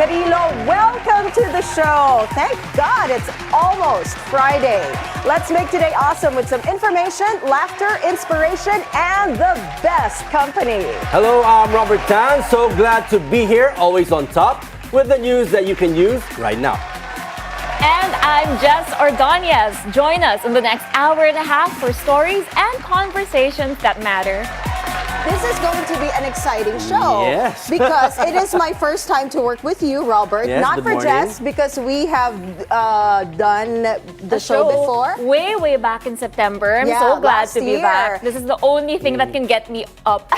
Asis-Carilo. Welcome to the show. Thank God it's almost Friday. Let's make today awesome with some information, laughter, inspiration, and the best company. Hello, I'm Robert Tan. So glad to be here, always on top, with the news that you can use right now. And I'm Jess Ordoñez. Join us in the next hour and a half for stories and conversations that matter. This is going to be an exciting show. Yes. Because it is my first time to work with you, Robert. Yes, Not good for morning. Jess, because we have done the show before. Way back in September. I'm Yeah, so glad last to be year. back. This is the only thing that can get me up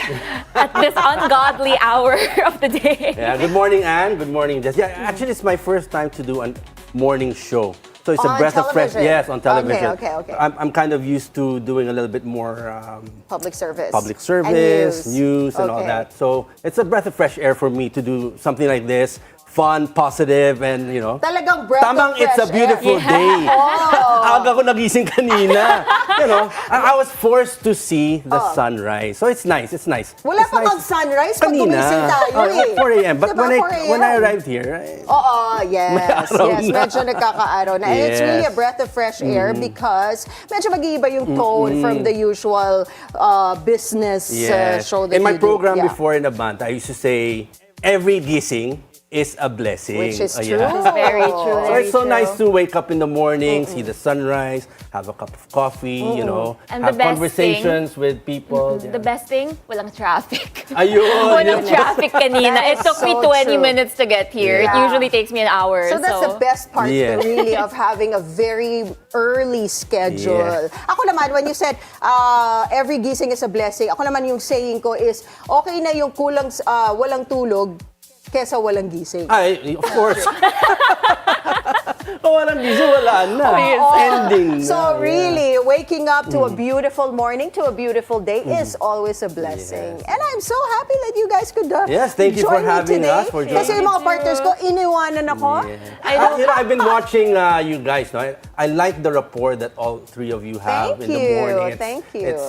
at this ungodly hour of the day. Yeah, good morning, Anne. Good morning, Jess. Yeah, actually, it's my first time to do a morning show. So it's On a breath of fresh. television? Yes, on television. Okay. I'm kind of used to doing a little bit more Public service. and news and all Okay. that. So it's a breath of fresh air for me to do something like this. Fun, positive, and Talagang breath tamang of it's a fresh beautiful air. day. Oh. Aga ko nagising kanina. I was forced to see the sunrise. So it's nice. Wala It's pa nice. mag-sunrise pag Kanina. gumising tayo At 4 a.m. But Diba, 4 a.m.? when I arrived here, Yes. araw Yes, na. medyo nagkakaaraw na. And it's really a Yes. breath of fresh air because medyo mag-iiba yung tone from the usual business show that in my you program do. Yeah. before in a month, I used to say, every gising is a blessing. Which is Oh, true. yeah. It's very true. So very it's so true. nice to wake up in the morning, see the sunrise, have a cup of coffee, And have the best conversations with people. Yeah. The best thing, walang traffic. Ayun, Walang yun. traffic kanina. That It is took me so 20 true. minutes to get here. Yeah. It usually takes me an hour. So that's the best part Yes. really of having a very early schedule. Yes. Ako naman, when you said every gising is a blessing, ako naman yung saying ko is okay na yung walang tulog kesa walang gising. Ay, of course. Kung walang gising, wala na. Ending na. So Yeah. really, waking up to a beautiful morning, to a beautiful day is always a blessing. Yes. And I'm so happy that you guys could Yes, thank you for join me having today. us, for joining. Kasi yung mga partners ko, iniwanan ako. I've been watching you guys. No? I like the rapport that all three of you have Thank in the you, morning. thank you. It's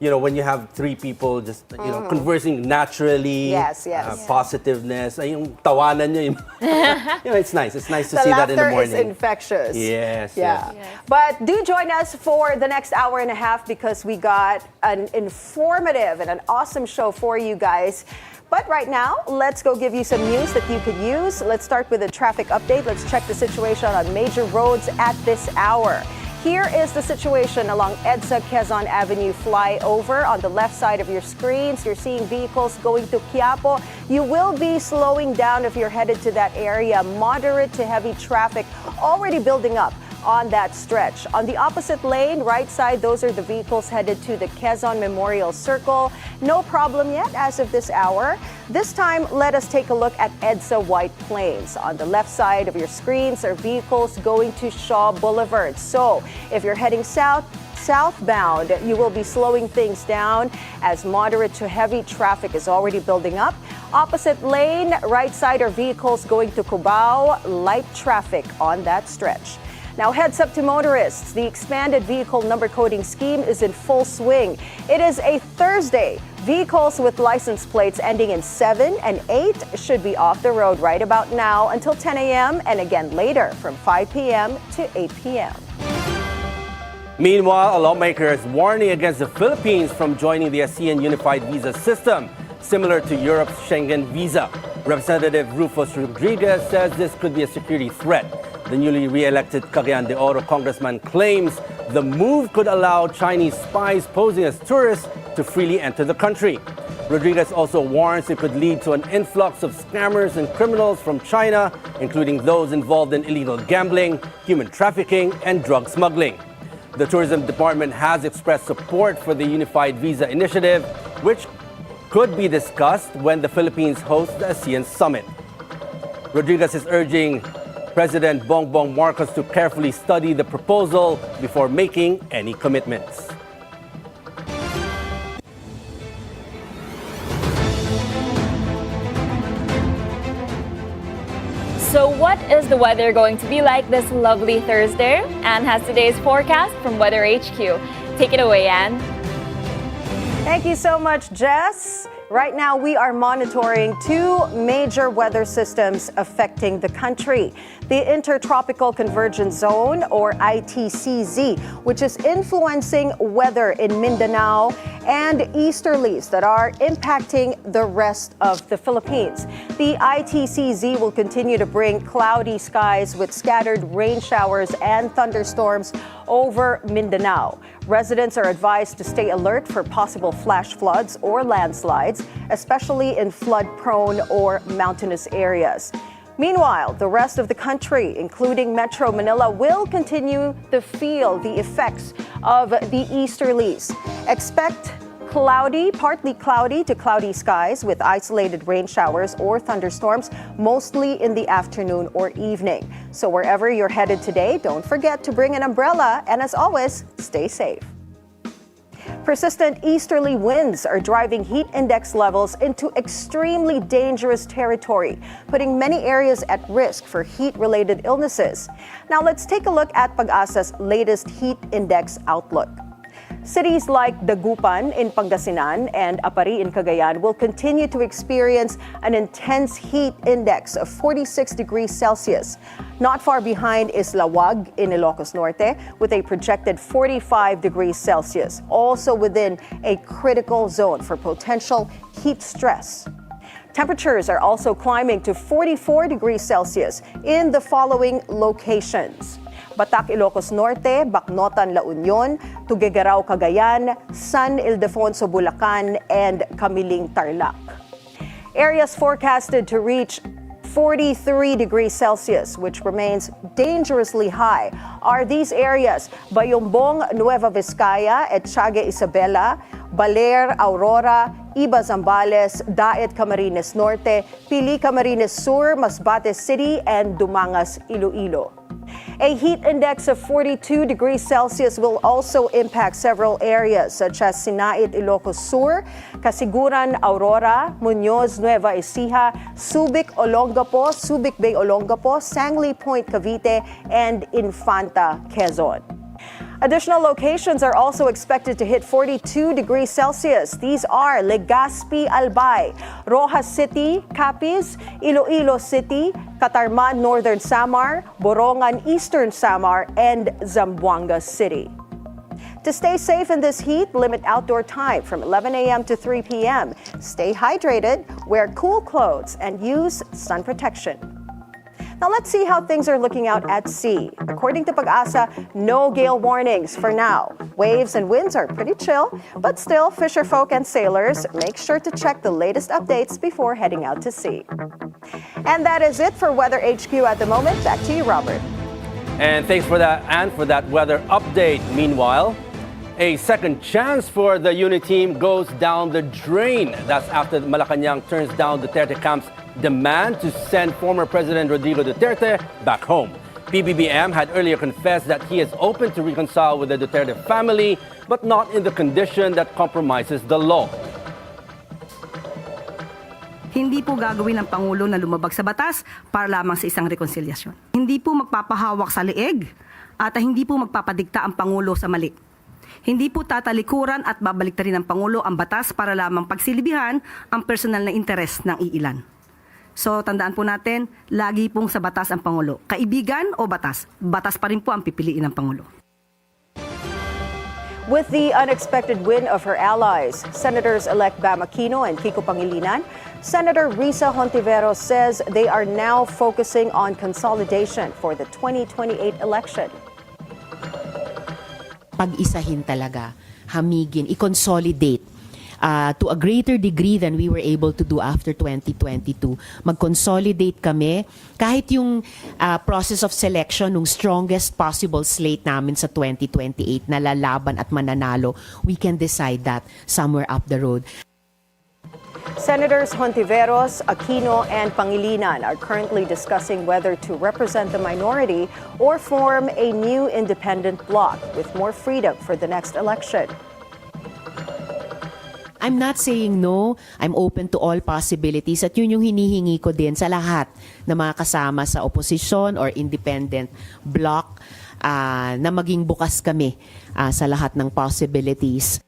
when you have three people just conversing naturally. Yes. Positiveness. Ay, yung tawanan nyo. It's nice. It's nice to The see that in the laughter morning. is infectious. Yes. Yeah. Yes. But do join us for the next hour and a half because we got an informative and an awesome show for you guys. But right now, let's go give you some news that you could use. Let's start with a traffic update. Let's check the situation on major roads at this hour. Here is the situation along EDSA Quezon Avenue flyover. On the left side of your screens, you're seeing vehicles going to Quiapo. You will be slowing down if you're headed to that area. Moderate to heavy traffic already building up on that stretch. On the opposite lane, right side, those are the vehicles headed to the Quezon Memorial Circle. No problem yet as of this hour. This time, let us take a look at EDSA White Plains. On the left side of your screens are vehicles going to Shaw Boulevard. So if you're heading southbound, you will be slowing things down as moderate to heavy traffic is already building up. Opposite lane, right side are vehicles going to Cubao. Light traffic on that stretch. Now, heads up to motorists. The expanded vehicle number coding scheme is in full swing. It is a Thursday. Vehicles with license plates ending in 7 and 8 should be off the road right about now until 10 a.m. and again later from 5 p.m. to 8 p.m. Meanwhile, a lawmaker is warning against the Philippines from joining the ASEAN Unified Visa System, similar to Europe's Schengen visa. Representative Rufus Rodriguez says this could be a security threat. The newly re-elected Cagayan de Oro congressman claims the move could allow Chinese spies posing as tourists to freely enter the country. Rodriguez also warns it could lead to an influx of scammers and criminals from China, including those involved in illegal gambling, human trafficking, and drug smuggling. The Tourism Department has expressed support for the Unified Visa Initiative, which could be discussed when the Philippines hosts the ASEAN Summit. Rodriguez is urging President Bongbong Marcos to carefully study the proposal before making any commitments. So what is the weather going to be like this lovely Thursday? Anne has today's forecast from Weather HQ. Take it away, Anne. Thank you so much, Jess. Right now, we are monitoring two major weather systems affecting the country. The Intertropical Convergence Zone, or ITCZ, which is influencing weather in Mindanao, and easterlies that are impacting the rest of the Philippines. The ITCZ will continue to bring cloudy skies with scattered rain showers and thunderstorms over Mindanao. Residents are advised to stay alert for possible flash floods or landslides, especially in flood-prone or mountainous areas. Meanwhile, the rest of the country, including Metro Manila, will continue to feel the effects of the easterlies. Expect cloudy, partly cloudy to cloudy skies with isolated rain showers or thunderstorms, mostly in the afternoon or evening. So wherever you're headed today, don't forget to bring an umbrella, and as always, stay safe. Persistent easterly winds are driving heat index levels into extremely dangerous territory, putting many areas at risk for heat-related illnesses. Now let's take a look at Pag-asa's latest heat index outlook. Cities like Dagupan in Pangasinan and Apari in Cagayan will continue to experience an intense heat index of 46 degrees Celsius. Not far behind is Lawag in Ilocos Norte with a projected 45 degrees Celsius, also within a critical zone for potential heat stress. Temperatures are also climbing to 44 degrees Celsius in the following locations: Batac, Ilocos Norte, Bacnotan, La Union, Tuguegarao, Cagayan, San Ildefonso, Bulacan, and Camiling, Tarlac. Areas forecasted to reach 43 degrees Celsius, which remains dangerously high, are these areas: Bayombong, Nueva Vizcaya, Etchague, Isabela, Baler, Aurora, Iba, Zambales, Daet, Camarines Norte, Pili, Camarines Sur, Masbate City, and Dumangas, Iloilo. A heat index of 42 degrees Celsius will also impact several areas such as Sinait, Ilocos Sur, Casiguran, Aurora, Muñoz, Nueva Ecija, Subic, Olongapo, Subic Bay, Olongapo, Sangli Point, Cavite, and Infanta, Quezon. Additional locations are also expected to hit 42 degrees Celsius. These are Legazpi, Albay, Rojas City, Capiz, Iloilo City, Catarman, Northern Samar, Borongan, Eastern Samar, and Zamboanga City. To stay safe in this heat, limit outdoor time from 11 a.m. to 3 p.m. Stay hydrated, wear cool clothes, and use sun protection. Now let's see how things are looking out at sea. According to Pag-asa, no gale warnings for now. Waves and winds are pretty chill, but still, fisherfolk and sailors, make sure to check the latest updates before heading out to sea. And that is it for Weather HQ at the moment. Back to you, Robert. And thanks for that, Anne, for that weather update. Meanwhile, a second chance for the unit team goes down the drain. That's after Malacanang turns down Duterte camp's demand to send former President Rodrigo Duterte back home. PBBM had earlier confessed that he is open to reconcile with the Duterte family, but not in the condition that compromises the law. Hindi po gagawin ng Pangulo na lumabag sa batas para lamang sa isang rekonsilyasyon. Hindi po magpapahawak sa leeg at hindi po magpapadikta ang Pangulo sa mali. Hindi po tatalikuran at babaliktarin ng Pangulo ang batas para lamang pagsilibihan ang personal na interes ng iilan. So tandaan po natin, lagi pong sa batas ang Pangulo. Kaibigan o batas? Batas pa rin po ang pipiliin ng Pangulo. With the unexpected win of her allies, Senators-elect Bam Aquino and Kiko Pangilinan, Senator Risa Hontiveros says they are now focusing on consolidation for the 2028 election. Pag-isahin talaga, hamigin, i-consolidate to a greater degree than we were able to do after 2022. Mag-consolidate kami kahit yung process of selection ng strongest possible slate namin sa 2028 na lalaban at mananalo, we can decide that somewhere up the road. Senators Hontiveros, Aquino, and Pangilinan are currently discussing whether to represent the minority or form a new independent bloc with more freedom for the next election. I'm not saying no. I'm open to all possibilities at yun yung hinihingi ko din sa lahat na mga kasama sa opposition or independent bloc na maging bukas kami sa lahat ng possibilities.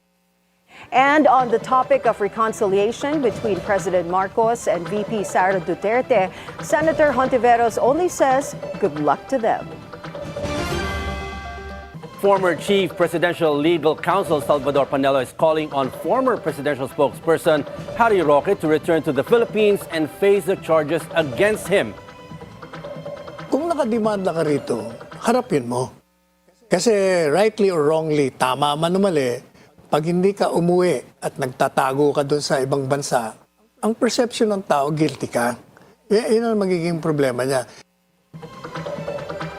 And on the topic of reconciliation between President Marcos and VP Sara Duterte, Senator Hontiveros only says good luck to them. Former Chief Presidential Legal Counsel Salvador Panelo is calling on former presidential spokesperson Harry Roque to return to the Philippines and face the charges against him. Kung nakademanda ka rito, harapin mo. Kasi rightly or wrongly, tama man o mali, pag hindi ka umuwi at nagtatago ka doon sa ibang bansa, ang perception ng tao, guilty ka. Yun ang magiging problema niya.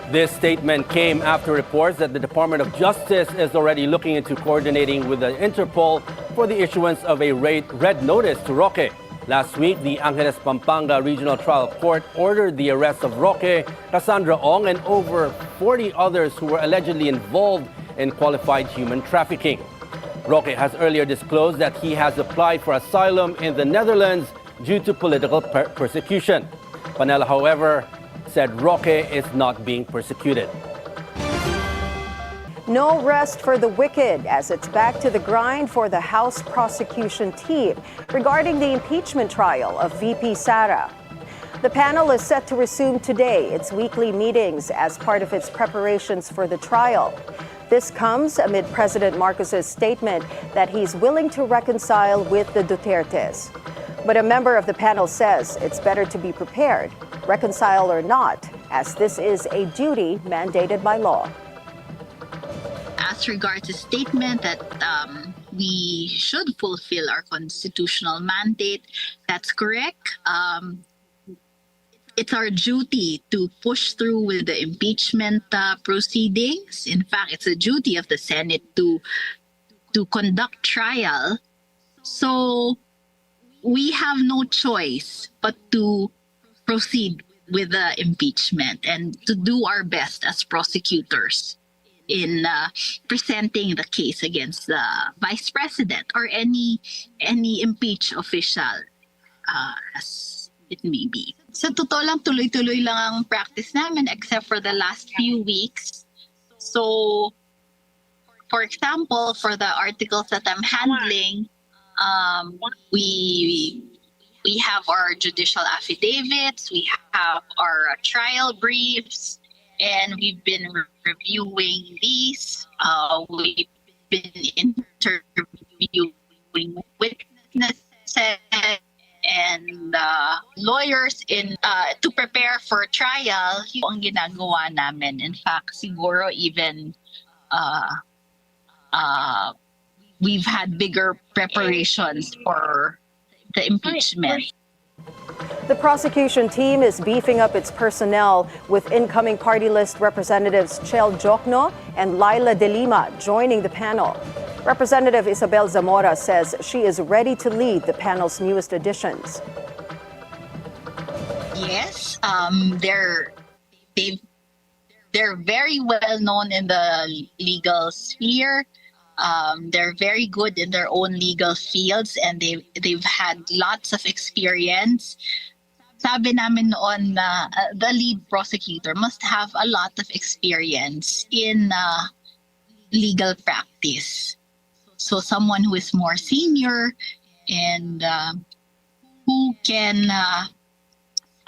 This statement came after reports that the Department of Justice is already looking into coordinating with the Interpol for the issuance of a red notice to Roque. Last week, the Angeles Pampanga Regional Trial Court ordered the arrest of Roque, Cassandra Ong, and over 40 others who were allegedly involved in qualified human trafficking. Roque has earlier disclosed that he has applied for asylum in the Netherlands due to political persecution. Panelo, however, said Roque is not being persecuted. No rest for the wicked as it's back to the grind for the House prosecution team regarding the impeachment trial of VP Sara. The panel is set to resume today its weekly meetings as part of its preparations for the trial. This comes amid President Marcos's statement that he's willing to reconcile with the Dutertes. But a member of the panel says it's better to be prepared, reconcile or not, as this is a duty mandated by law. As regards the statement that we should fulfill our constitutional mandate, that's correct. It's our duty to push through with the impeachment proceedings. In fact, it's a duty of the Senate to conduct trial. So we have no choice but to proceed with the impeachment and to do our best as prosecutors in presenting the case against the vice president or any impeached official as it may be. Sa totoo lang, tuloy-tuloy lang ang practice namin except for the last few weeks. So, for example, for the articles that I'm handling, we have our judicial affidavits, we have our trial briefs, and we've been reviewing these. We've been interviewing witnesses and lawyers to prepare for trial. Yung ang ginagawa namin. In fact, siguro even we've had bigger preparations for the impeachment. The prosecution team is beefing up its personnel with incoming party list representatives Chel Jokno and Laila De Lima joining the panel. Representative Isabel Zamora says she is ready to lead the panel's newest additions. Yes, they're very well known in the legal sphere. They're very good in their own legal fields and they've had lots of experience. Sabi namin noon na the lead prosecutor must have a lot of experience in legal practice. So someone who is more senior and who can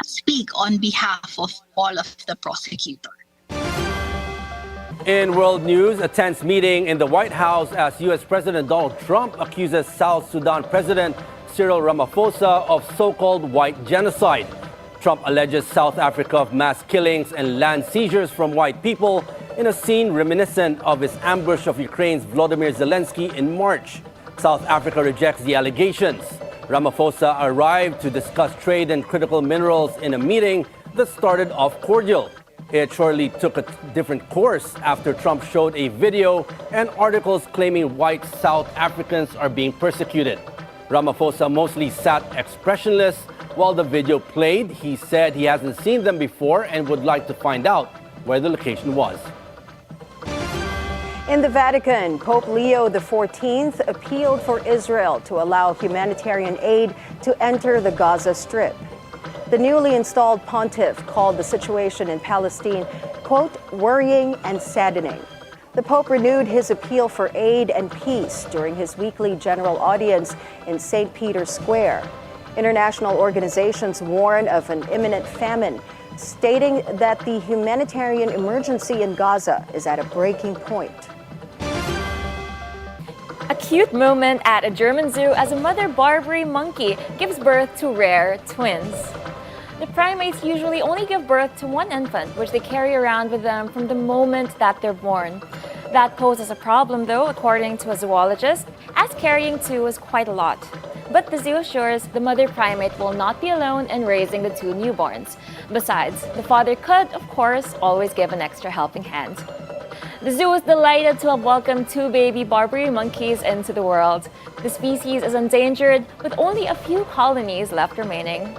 speak on behalf of all of the prosecutor. In world news, a tense meeting in the White House as U.S. President Donald Trump accuses South Sudan President Cyril Ramaphosa of so-called white genocide. Trump alleges South Africa of mass killings and land seizures from white people in a scene reminiscent of his ambush of Ukraine's Volodymyr Zelensky in March. South Africa rejects the allegations. Ramaphosa arrived to discuss trade and critical minerals in a meeting that started off cordial. It surely took a different course after Trump showed a video and articles claiming white South Africans are being persecuted. Ramaphosa mostly sat expressionless while the video played. He said he hasn't seen them before and would like to find out where the location was. In the Vatican, Pope Leo XIV appealed for Israel to allow humanitarian aid to enter the Gaza Strip. The newly installed pontiff called the situation in Palestine, quote, worrying and saddening. The Pope renewed his appeal for aid and peace during his weekly general audience in St. Peter's Square. International organizations warn of an imminent famine, stating that the humanitarian emergency in Gaza is at a breaking point. A cute moment at a German zoo as a mother Barbary monkey gives birth to rare twins. The primates usually only give birth to one infant, which they carry around with them from the moment that they're born. That poses a problem, though, according to a zoologist, as carrying two is quite a lot. But the zoo assures the mother primate will not be alone in raising the two newborns. Besides, the father could, of course, always give an extra helping hand. The zoo is delighted to have welcomed two baby Barbary monkeys into the world. The species is endangered, with only a few colonies left remaining.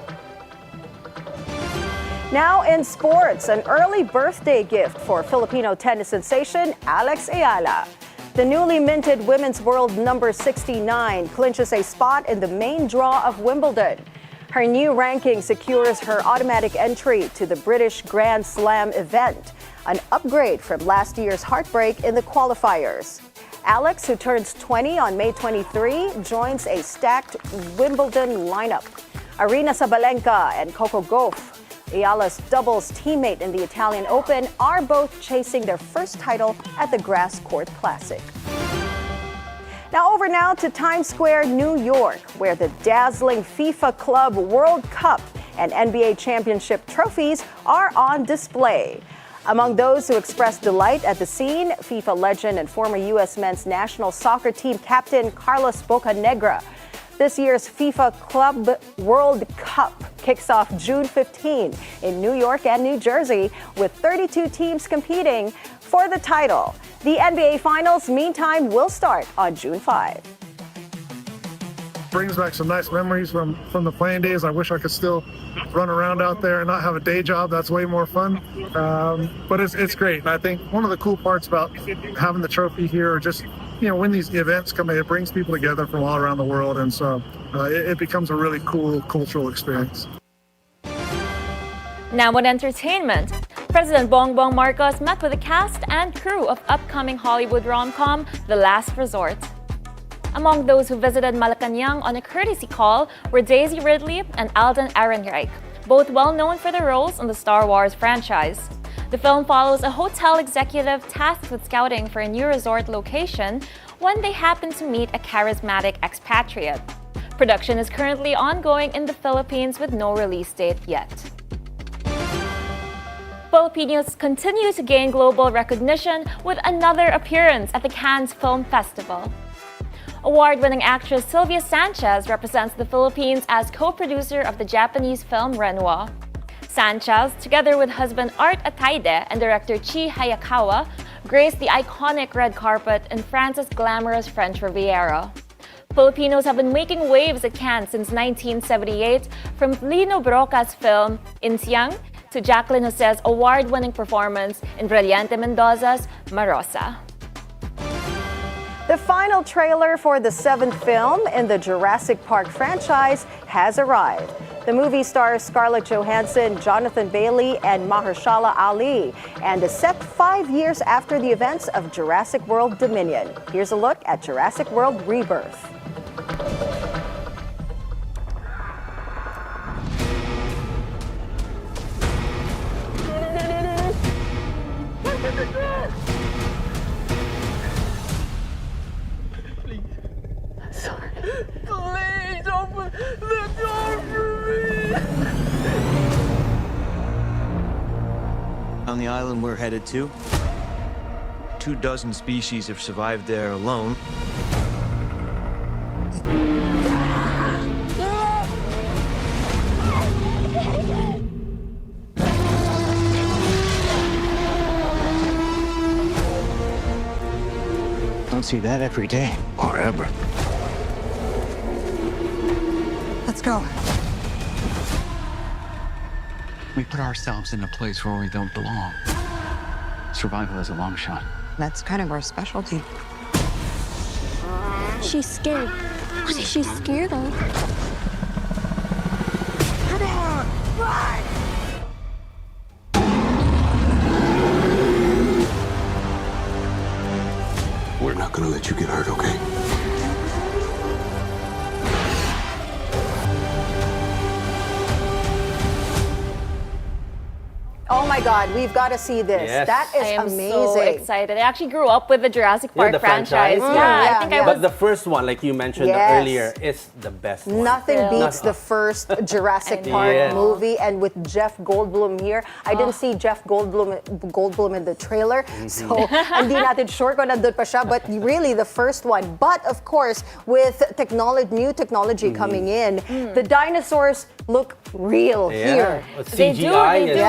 Now in sports, an early birthday gift for Filipino tennis sensation Alex Ayala. The newly minted Women's World number 69 clinches a spot in the main draw of Wimbledon. Her new ranking secures her automatic entry to the British Grand Slam event, an upgrade from last year's heartbreak in the qualifiers. Alex, who turns 20 on May 23, joins a stacked Wimbledon lineup. Arina Sabalenka and Coco Gauff, Ayala's doubles teammate in the Italian Open, are both chasing their first title at the Grass Court Classic. Now over to Times Square, New York, where the dazzling FIFA Club World Cup and NBA championship trophies are on display. Among those who expressed delight at the scene, FIFA legend and former U.S. men's national soccer team captain Carlos Bocanegra. This year's FIFA Club World Cup kicks off June 15 in New York and New Jersey, with 32 teams competing for the title. The NBA Finals, meantime, will start on June 5. Brings back some nice memories from the playing days. I wish I could still run around out there and not have a day job. That's way more fun. But it's great. And I think one of the cool parts about having the trophy here, or just when these events come in, it brings people together from all around the world, and so it becomes a really cool cultural experience. Now with entertainment, President Bongbong Marcos met with the cast and crew of upcoming Hollywood rom-com The Last Resort. Among those who visited Malacanang on a courtesy call were Daisy Ridley and Alden Ehrenreich, both well known for their roles in the Star Wars franchise. The film follows a hotel executive tasked with scouting for a new resort location when they happen to meet a charismatic expatriate. Production is currently ongoing in the Philippines with no release date yet. Filipinos continue to gain global recognition with another appearance at the Cannes Film Festival. Award-winning actress Sylvia Sanchez represents the Philippines as co-producer of the Japanese film Renoir. Sanchez, together with husband Art Ataide and director Chi Hayakawa, graced the iconic red carpet in France's glamorous French Riviera. Filipinos have been making waves at Cannes since 1978, from Lino Broca's film Insiang to Jacqueline Jose's award-winning performance in Brillante Mendoza's Marosa. The final trailer for the 7th film in the Jurassic Park franchise has arrived. The movie stars Scarlett Johansson, Jonathan Bailey, and Mahershala Ali, and is set 5 years after the events of Jurassic World Dominion. Here's a look at Jurassic World Rebirth. Please open the door for me. On the island we're headed to, 24 species have survived there alone. Don't see that every day or ever. Let's go. We put ourselves in a place where we don't belong. Survival is a long shot. That's kind of our specialty. She's scared. What is she scared of? Come on, run! not gonna let you get hurt, okay? Oh my God, we've got to see this. Yes. That is I am amazing. so excited. I actually grew up with the Jurassic Park the franchise. franchise? Yeah, I think I But was. the first one, like you mentioned Yes. earlier, is the best one. Nothing Still. beats the first Jurassic I Park know. movie, and with Jeff Goldblum here. I didn't see Jeff Goldblum in the trailer, so hindi natin sure kung nandun pa siya, but really the first one. But of course, with new technology coming in, the dinosaurs look real here. They do, CGI they is, do.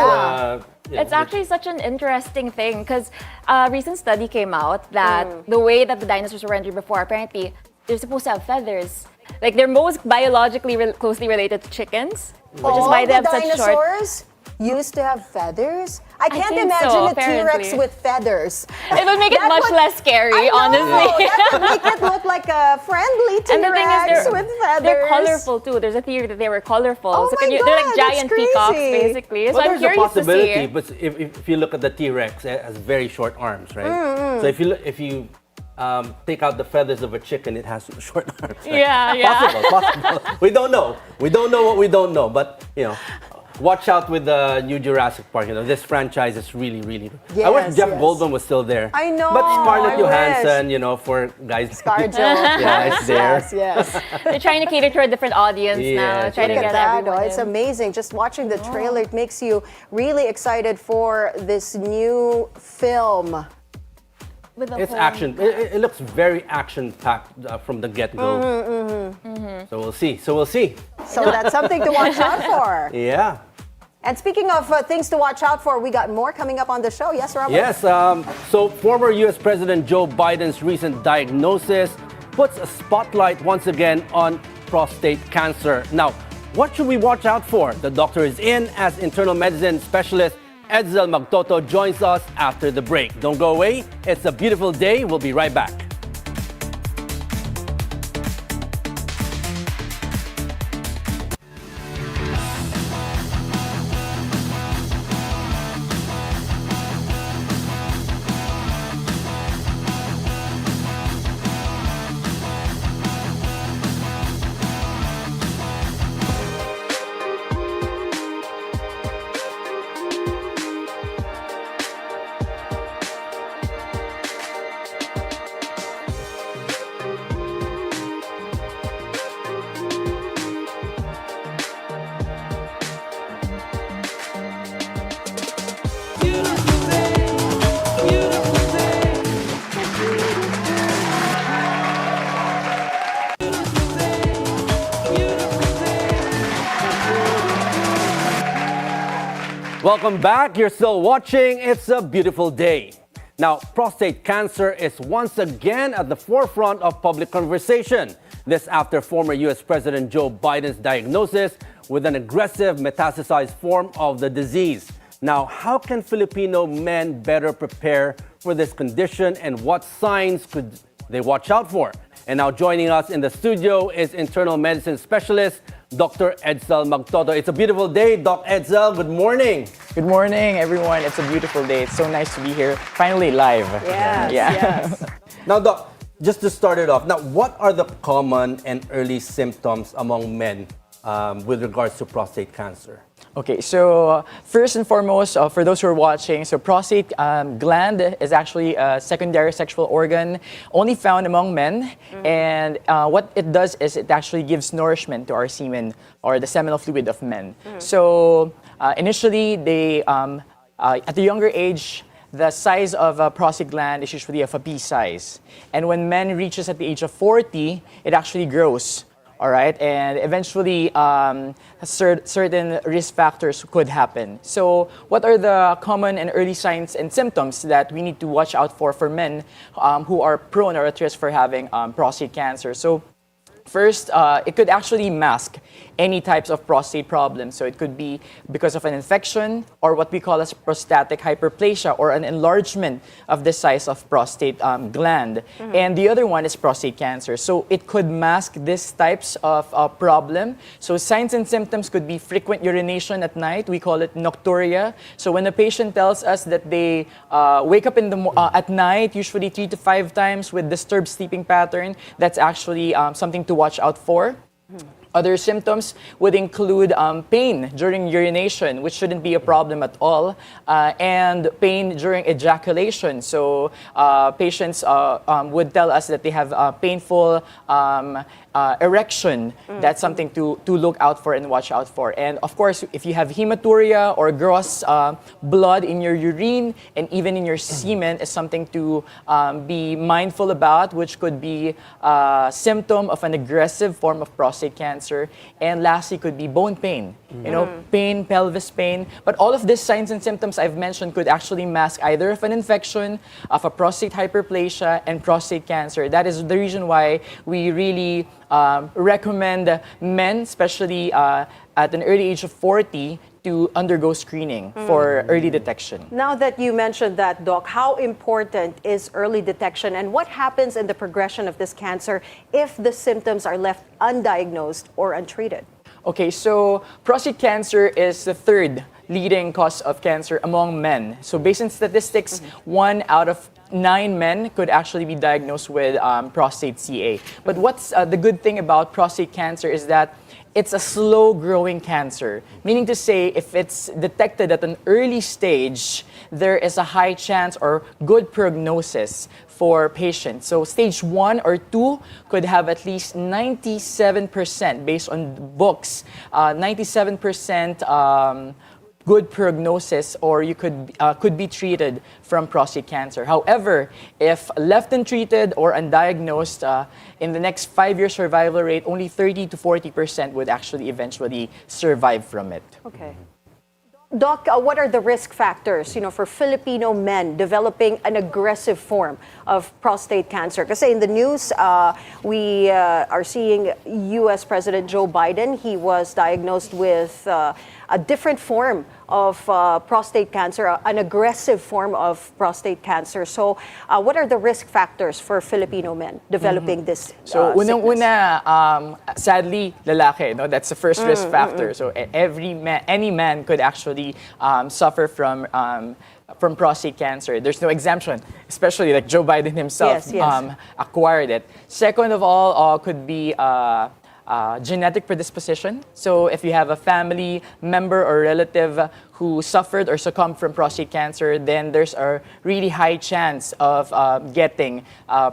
yeah, It's actually such an interesting thing because a recent study came out that the way that the dinosaurs were rendered before, apparently, they're supposed to have feathers. Like, they're most biologically closely related to chickens, which is why they have such short... dinosaurs used to have feathers? I can't think imagine so, a T-Rex apparently. with feathers. It would make it That much would- less scary, I know, honestly. that would make it look like a friendly And the thing T-Rex is, with feathers. they're colorful too. There's a theory that they were colorful. Oh my they're God, like giant that's peacocks, crazy. basically. So But I'm there's a curious to possibility, see. but if you look at the T-Rex, it has very short arms, right? So if you take out the feathers of a chicken, it has short arms. Right? Yeah. Possible. We don't know. We don't know what we don't know, but watch out with the new Jurassic Park. This franchise is really, really. I wish Yes, Jeff yes. Goldblum was still there. I know, But Scarlett I Johansson, for guys. ScarJo. Yeah, it's there. Yes. They're trying to cater to a different audience now. Yes, Trying to Look get at that. everyone It's in. amazing. Just watching the trailer, it makes you really excited for this new film. With the It's whole- action. It looks very action-packed from the get-go. So we'll see. So that's something to watch out for. Yeah. And speaking of things to watch out for, we got more coming up on the show. Yes, Robert? Yes. So former U.S. President Joe Biden's recent diagnosis puts a spotlight once again on prostate cancer. Now, what should we watch out for? The doctor is in as internal medicine specialist Edzel Magtoto joins us after the break. Don't go away. It's a beautiful day. We'll be right back. Welcome back. You're still watching It's a Beautiful Day. Now, prostate cancer is once again at the forefront of public conversation. This after former U.S. President Joe Biden's diagnosis with an aggressive metastasized form of the disease. Now, how can Filipino men better prepare for this condition and what signs could they watch out for? And now joining us in the studio is internal medicine specialist Dr. Edzel Magtoto. It's a beautiful day, Doc Edzel. Good morning. Good morning, everyone. It's a beautiful day. It's so nice to be here, finally live. Yes. Now, Doc, just to start it off, now what are the common and early symptoms among men with regards to prostate cancer? Okay, so first and foremost, for those who are watching, so prostate gland is actually a secondary sexual organ only found among men. And what it does is it actually gives nourishment to our semen or the seminal fluid of men. So initially, they at the younger age, the size of a prostate gland is usually of a pea size. And when men reaches at the age of 40, it actually grows. All right, and eventually certain risk factors could happen. So what are the common and early signs and symptoms that we need to watch out for men who are prone or at risk for having prostate cancer? So first, it could actually mask any types of prostate problems. So it could be because of an infection or what we call as prostatic hyperplasia or an enlargement of the size of prostate gland. And the other one is prostate cancer. So it could mask these types of problem. So signs and symptoms could be frequent urination at night. We call it nocturia. So when a patient tells us that they wake up in the at night, usually 3 to 5 times with disturbed sleeping pattern, that's actually something to watch out for. Other symptoms would include pain during urination, which shouldn't be a problem at all, and pain during ejaculation. So patients would tell us that they have painful erection. That's something to look out for and watch out for. And of course, if you have hematuria or gross blood in your urine and even in your semen, is something to be mindful about, which could be a symptom of an aggressive form of prostate cancer. And lastly, could be bone pain. You know, pain, pelvis pain. But all of these signs and symptoms I've mentioned could actually mask either of an infection, of a prostate hyperplasia, and prostate cancer. That is the reason why we really recommend men, especially at an early age of 40, to undergo screening for early detection. Now that you mentioned that, Doc, how important is early detection and what happens in the progression of this cancer if the symptoms are left undiagnosed or untreated? Okay, so prostate cancer is the third leading cause of cancer among men. So based on statistics, 1 out of 9 men could actually be diagnosed with prostate CA. But what's the good thing about prostate cancer is that it's a slow-growing cancer, meaning to say if it's detected at an early stage, there is a high chance or good prognosis for patients. So stage 1 or 2 could have at least 97%, based on books, 97% good prognosis, or you could be treated from prostate cancer. However, if left untreated or undiagnosed, in the next 5-year survival rate, only 30 to 40% would actually eventually survive from it. Okay. Doc, what are the risk factors, for Filipino men developing an aggressive form of prostate cancer? Kasi in the news, we are seeing U.S. President Joe Biden. He was diagnosed with a different form of prostate cancer, an aggressive form of prostate cancer. So what are the risk factors for Filipino men developing this So sickness? Sadly, lalaki, no? That's the first risk factor. So any man could actually suffer from prostate cancer. There's no exemption, especially like Joe Biden himself acquired it. Second of all, could be genetic predisposition. So if you have a family member or relative who suffered or succumbed from prostate cancer, then there's a really high chance of getting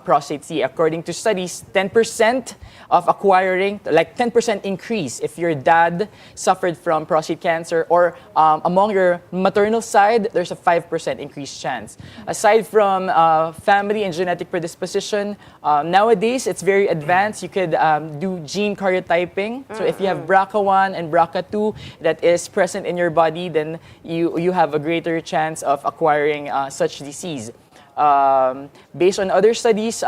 prostate C. According to studies, 10% of acquiring, like 10% increase if your dad suffered from prostate cancer, or among your maternal side, there's a 5% increased chance. Aside from family and genetic predisposition, nowadays it's very advanced. You could do gene karyotyping. So if you have BRCA1 and BRCA2 that is present in your body, then you have a greater chance of acquiring such disease. Based on other studies,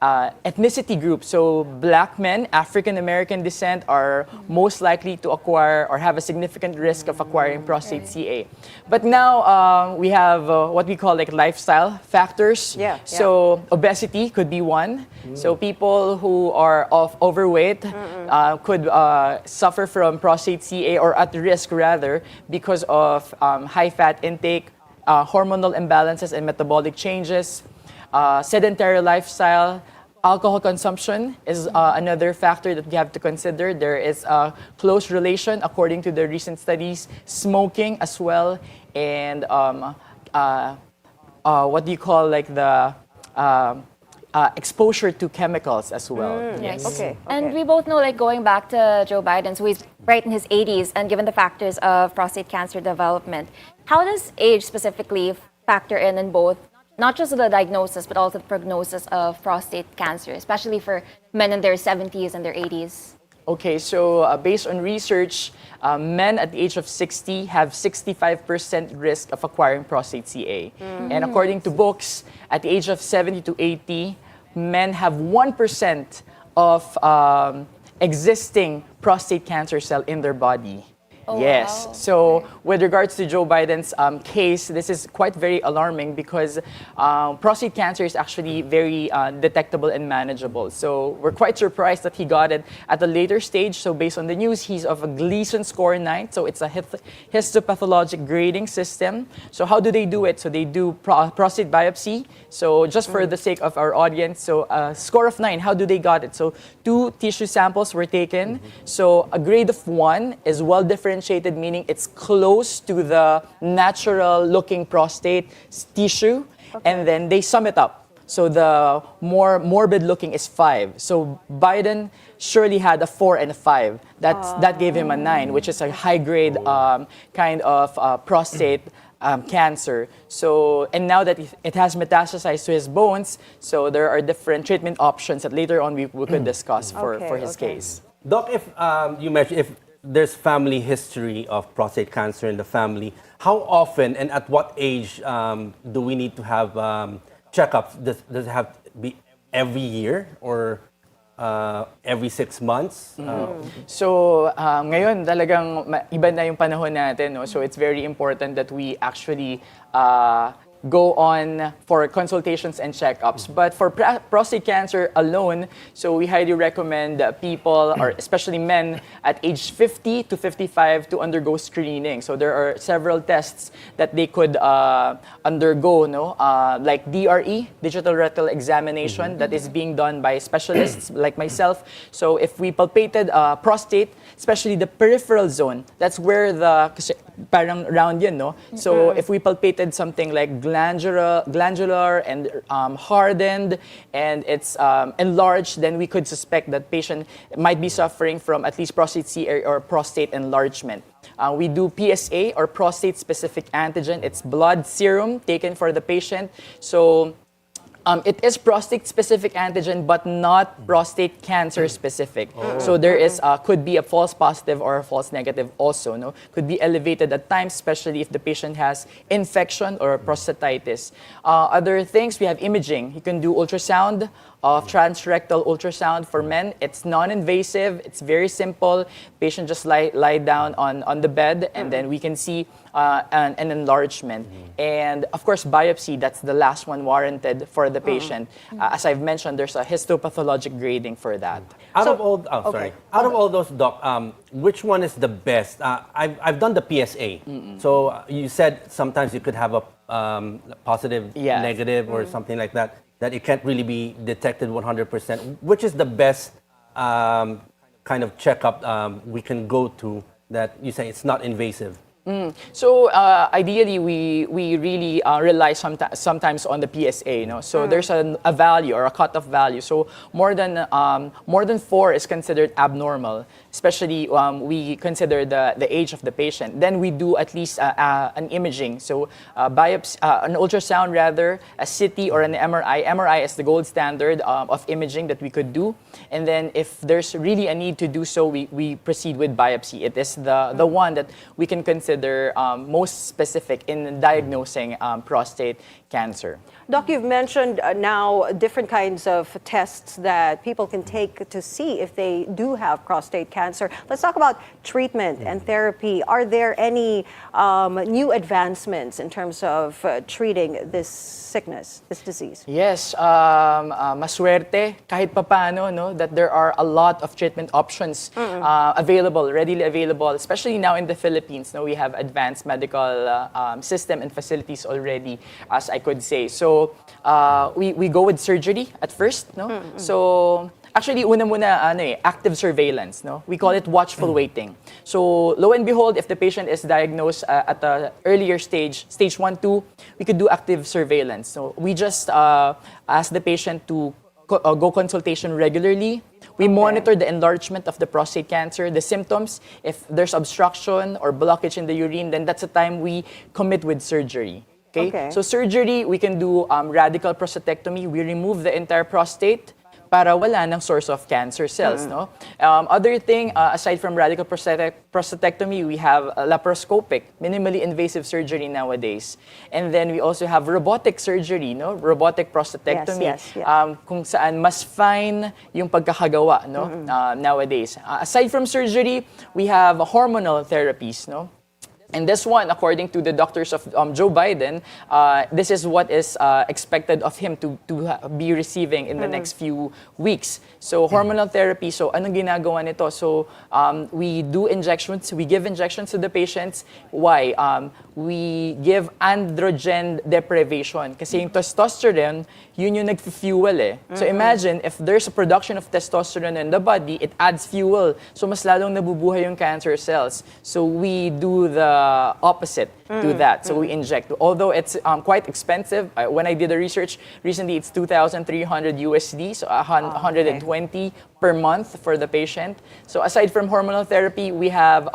ethnicity groups, so black men, African American descent, are most likely to acquire or have a significant risk of acquiring prostate CA. But now we have what we call like lifestyle factors. So obesity could be one. So people who are overweight could suffer from prostate CA, or at risk rather, because of high fat intake, hormonal imbalances and metabolic changes. Sedentary lifestyle, alcohol consumption is another factor that we have to consider. There is a close relation, according to the recent studies, smoking as well, and what do you call like the exposure to chemicals as well. Yes. Okay. And we both know, like, going back to Joe Biden, so he's right in his 80s, and given the factors of prostate cancer development, how does age specifically factor in both, not just the diagnosis, but also the prognosis of prostate cancer, especially for men in their 70s and their 80s? Okay, so based on research, men at the age of 60 have 65% risk of acquiring prostate CA. And according to books, at the age of 70 to 80, men have 1% of existing prostate cancer cell in their body. Oh, Yes. wow. So with regards to Joe Biden's case, this is quite very alarming because prostate cancer is actually very detectable and manageable. So we're quite surprised that he got it at a later stage. So based on the news, he's of a Gleason score 9. So it's a histopathologic grading system. So how do they do it? So they do prostate biopsy. So just for the sake of our audience, so score of 9, how do they got it? So 2 tissue samples were taken. So a grade of 1 is well differentiated, meaning it's close to the natural looking prostate tissue, and then they sum it up. So the more morbid looking is 5. So Biden surely had a 4 and a 5. That gave him a 9, which is a high grade kind of prostate cancer. So, and now that it has metastasized to his bones, so there are different treatment options that later on we could discuss for his case. Doc, if you mentioned if there's family history of prostate cancer in the family, how often and at what age do we need to have checkups? Does it have to be every year or every 6 months? So, ngayon talagang iba na yung panahon natin, no? So it's very important that we actually go on for consultations and checkups. But for prostate cancer alone, so we highly recommend people, or especially men at age 50 to 55, to undergo screening. So there are several tests that they could undergo, no? Like DRE, digital rectal examination, that is being done by specialists like myself. So if we palpated prostate, especially the peripheral zone, that's where kasi parang round yun, no? So if we palpated something like glandular and hardened, and it's enlarged, then we could suspect that patient might be suffering from at least prostate C or prostate enlargement. We do PSA, or prostate-specific antigen. It's blood serum taken for the patient. So it is prostate-specific antigen, but not prostate cancer-specific. So there is could be a false positive or a false negative also. No, could be elevated at times, especially if the patient has infection or prostatitis. Other things, we have imaging. You can do ultrasound of transrectal ultrasound for men. It's non-invasive. It's very simple. Patient just lie down on the bed, and then we can see an enlargement. And of course, biopsy, that's the last one warranted for the patient. As I've mentioned, there's a histopathologic grading for that. Out of all those, Doc, which one is the best? I've done the PSA. So you said sometimes you could have a positive, negative, or something like that it can't really be detected 100%. Which is the best kind of checkup we can go to that you say it's not invasive? So ideally, we really rely sometimes on the PSA. No? So there's a value or a cutoff value. So more than 4 is considered abnormal. Especially we consider the age of the patient. Then we do at least an imaging. So biopsy, an ultrasound rather, a CT or an MRI. MRI is the gold standard of imaging that we could do. And then if there's really a need to do so, we proceed with biopsy. It is the one that we can consider most specific in diagnosing prostate cancer. Doc, you've mentioned now different kinds of tests that people can take to see if they do have prostate cancer. Let's talk about treatment and therapy. Are there any new advancements in terms of treating this sickness, this disease? Yes, maswerte kahit papano, no, that there are a lot of treatment options available, readily available, especially now in the Philippines. No, we have advanced medical system and facilities already, as I could say. So we go with surgery at first, no? So actually, una muna active surveillance, no? We call it watchful waiting. So lo and behold, if the patient is diagnosed at the earlier stage 1, 2, we could do active surveillance. So we just ask the patient to go consultation regularly. We monitor the enlargement of the prostate cancer, the symptoms. If there's obstruction or blockage in the urine, then that's the time we commit with surgery. Okay? So surgery, we can do radical prostatectomy. We remove the entire prostate. para wala ng source of cancer cells. No? Other thing, aside from radical prostatectomy, we have laparoscopic, minimally invasive surgery nowadays. And then we also have robotic surgery, no? Robotic prostatectomy, kung saan mas fine yung pagkakagawa, no? Nowadays. Aside from surgery, we have hormonal therapies, no? And this one, according to the doctors of Joe Biden, this is what is expected of him to be receiving in the next few weeks. So hormonal therapy, so anong ginagawa nito? So we do injections, we give injections to the patients. Why? We give androgen deprivation. Kasi yung testosterone, yun yung nag-fuel eh. So imagine, if there's a production of testosterone in the body, it adds fuel. So mas lalong nabubuhay yung cancer cells. So we do the opposite to that. So we inject. Although it's quite expensive, when I did the research recently, it's 2,300 USD, so 120 per month for the patient. So aside from hormonal therapy, we have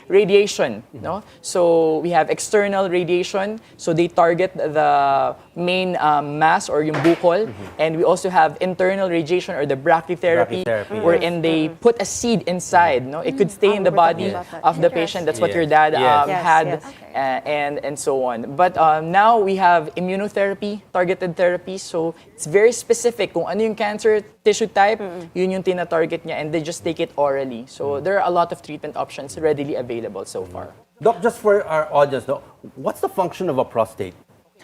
radiation. No? So we have external radiation. So they target the main mass or yung bukol. And we also have internal radiation or the brachytherapy, wherein they put a seed inside. No? It could stay in the body of the patient. That's what your dad had. And so on. But now we have immunotherapy, targeted therapy. So it's very specific. Kung ano yung cancer tissue type, yun yung tina-target niya, and they just take it orally. So there are a lot of treatment options readily available so far. Doc, just for our audience, what's the function of a prostate?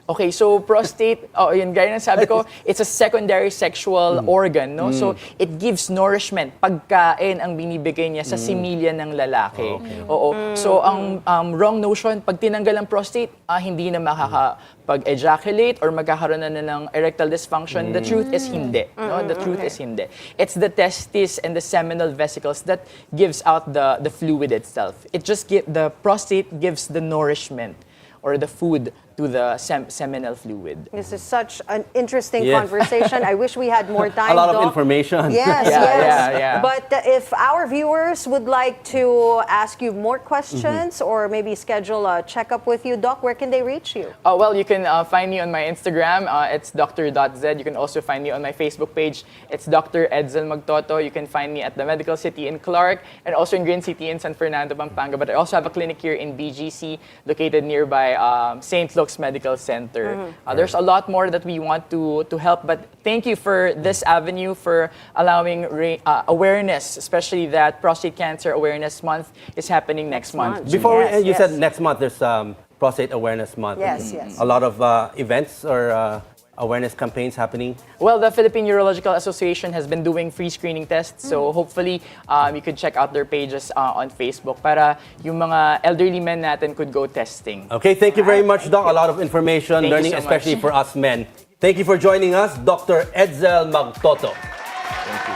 Okay, so prostate, yun, gaya ng sabi ko, it's a secondary sexual organ, no? So it gives nourishment, pagkain ang binibigay niya sa similya ng lalaki. Oo. So ang wrong notion, pag tinanggal ang prostate, hindi na makakapag-ejaculate or magkakaroon na ng erectile dysfunction. The truth is hindi. No? The truth is hindi. It's the testis and the seminal vesicles that gives out the fluid itself. The prostate gives the nourishment or the food to the seminal fluid. This is such an interesting conversation. I wish we had more time. A lot of information. Yes, Yeah. But if our viewers would like to ask you more questions or maybe schedule a checkup with you, Doc, where can they reach you? Well, you can find me on my Instagram. It's dr.z. You can also find me on my Facebook page. It's Dr. Edzel Magtoto. You can find me at the Medical City in Clark and also in Green City in San Fernando, Pampanga. But I also have a clinic here in BGC located nearby St. Luke's Medical Center. There's a lot more that we want to help, but thank you for this avenue for allowing awareness, especially that Prostate Cancer Awareness Month is happening next month. Before you said next month, there's Prostate Awareness Month. Yes. A lot of events or awareness campaigns happening? Well, the Philippine Urological Association has been doing free screening tests, so hopefully you could check out their pages on Facebook para yung mga elderly men natin could go testing. Okay, thank you very much, Doc. A lot of information, learning, especially for us men. Thank you for joining us, Dr. Edzel Magtoto. Thank you.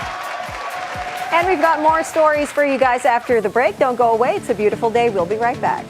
And we've got more stories for you guys after the break. Don't go away. It's a beautiful day. We'll be right back.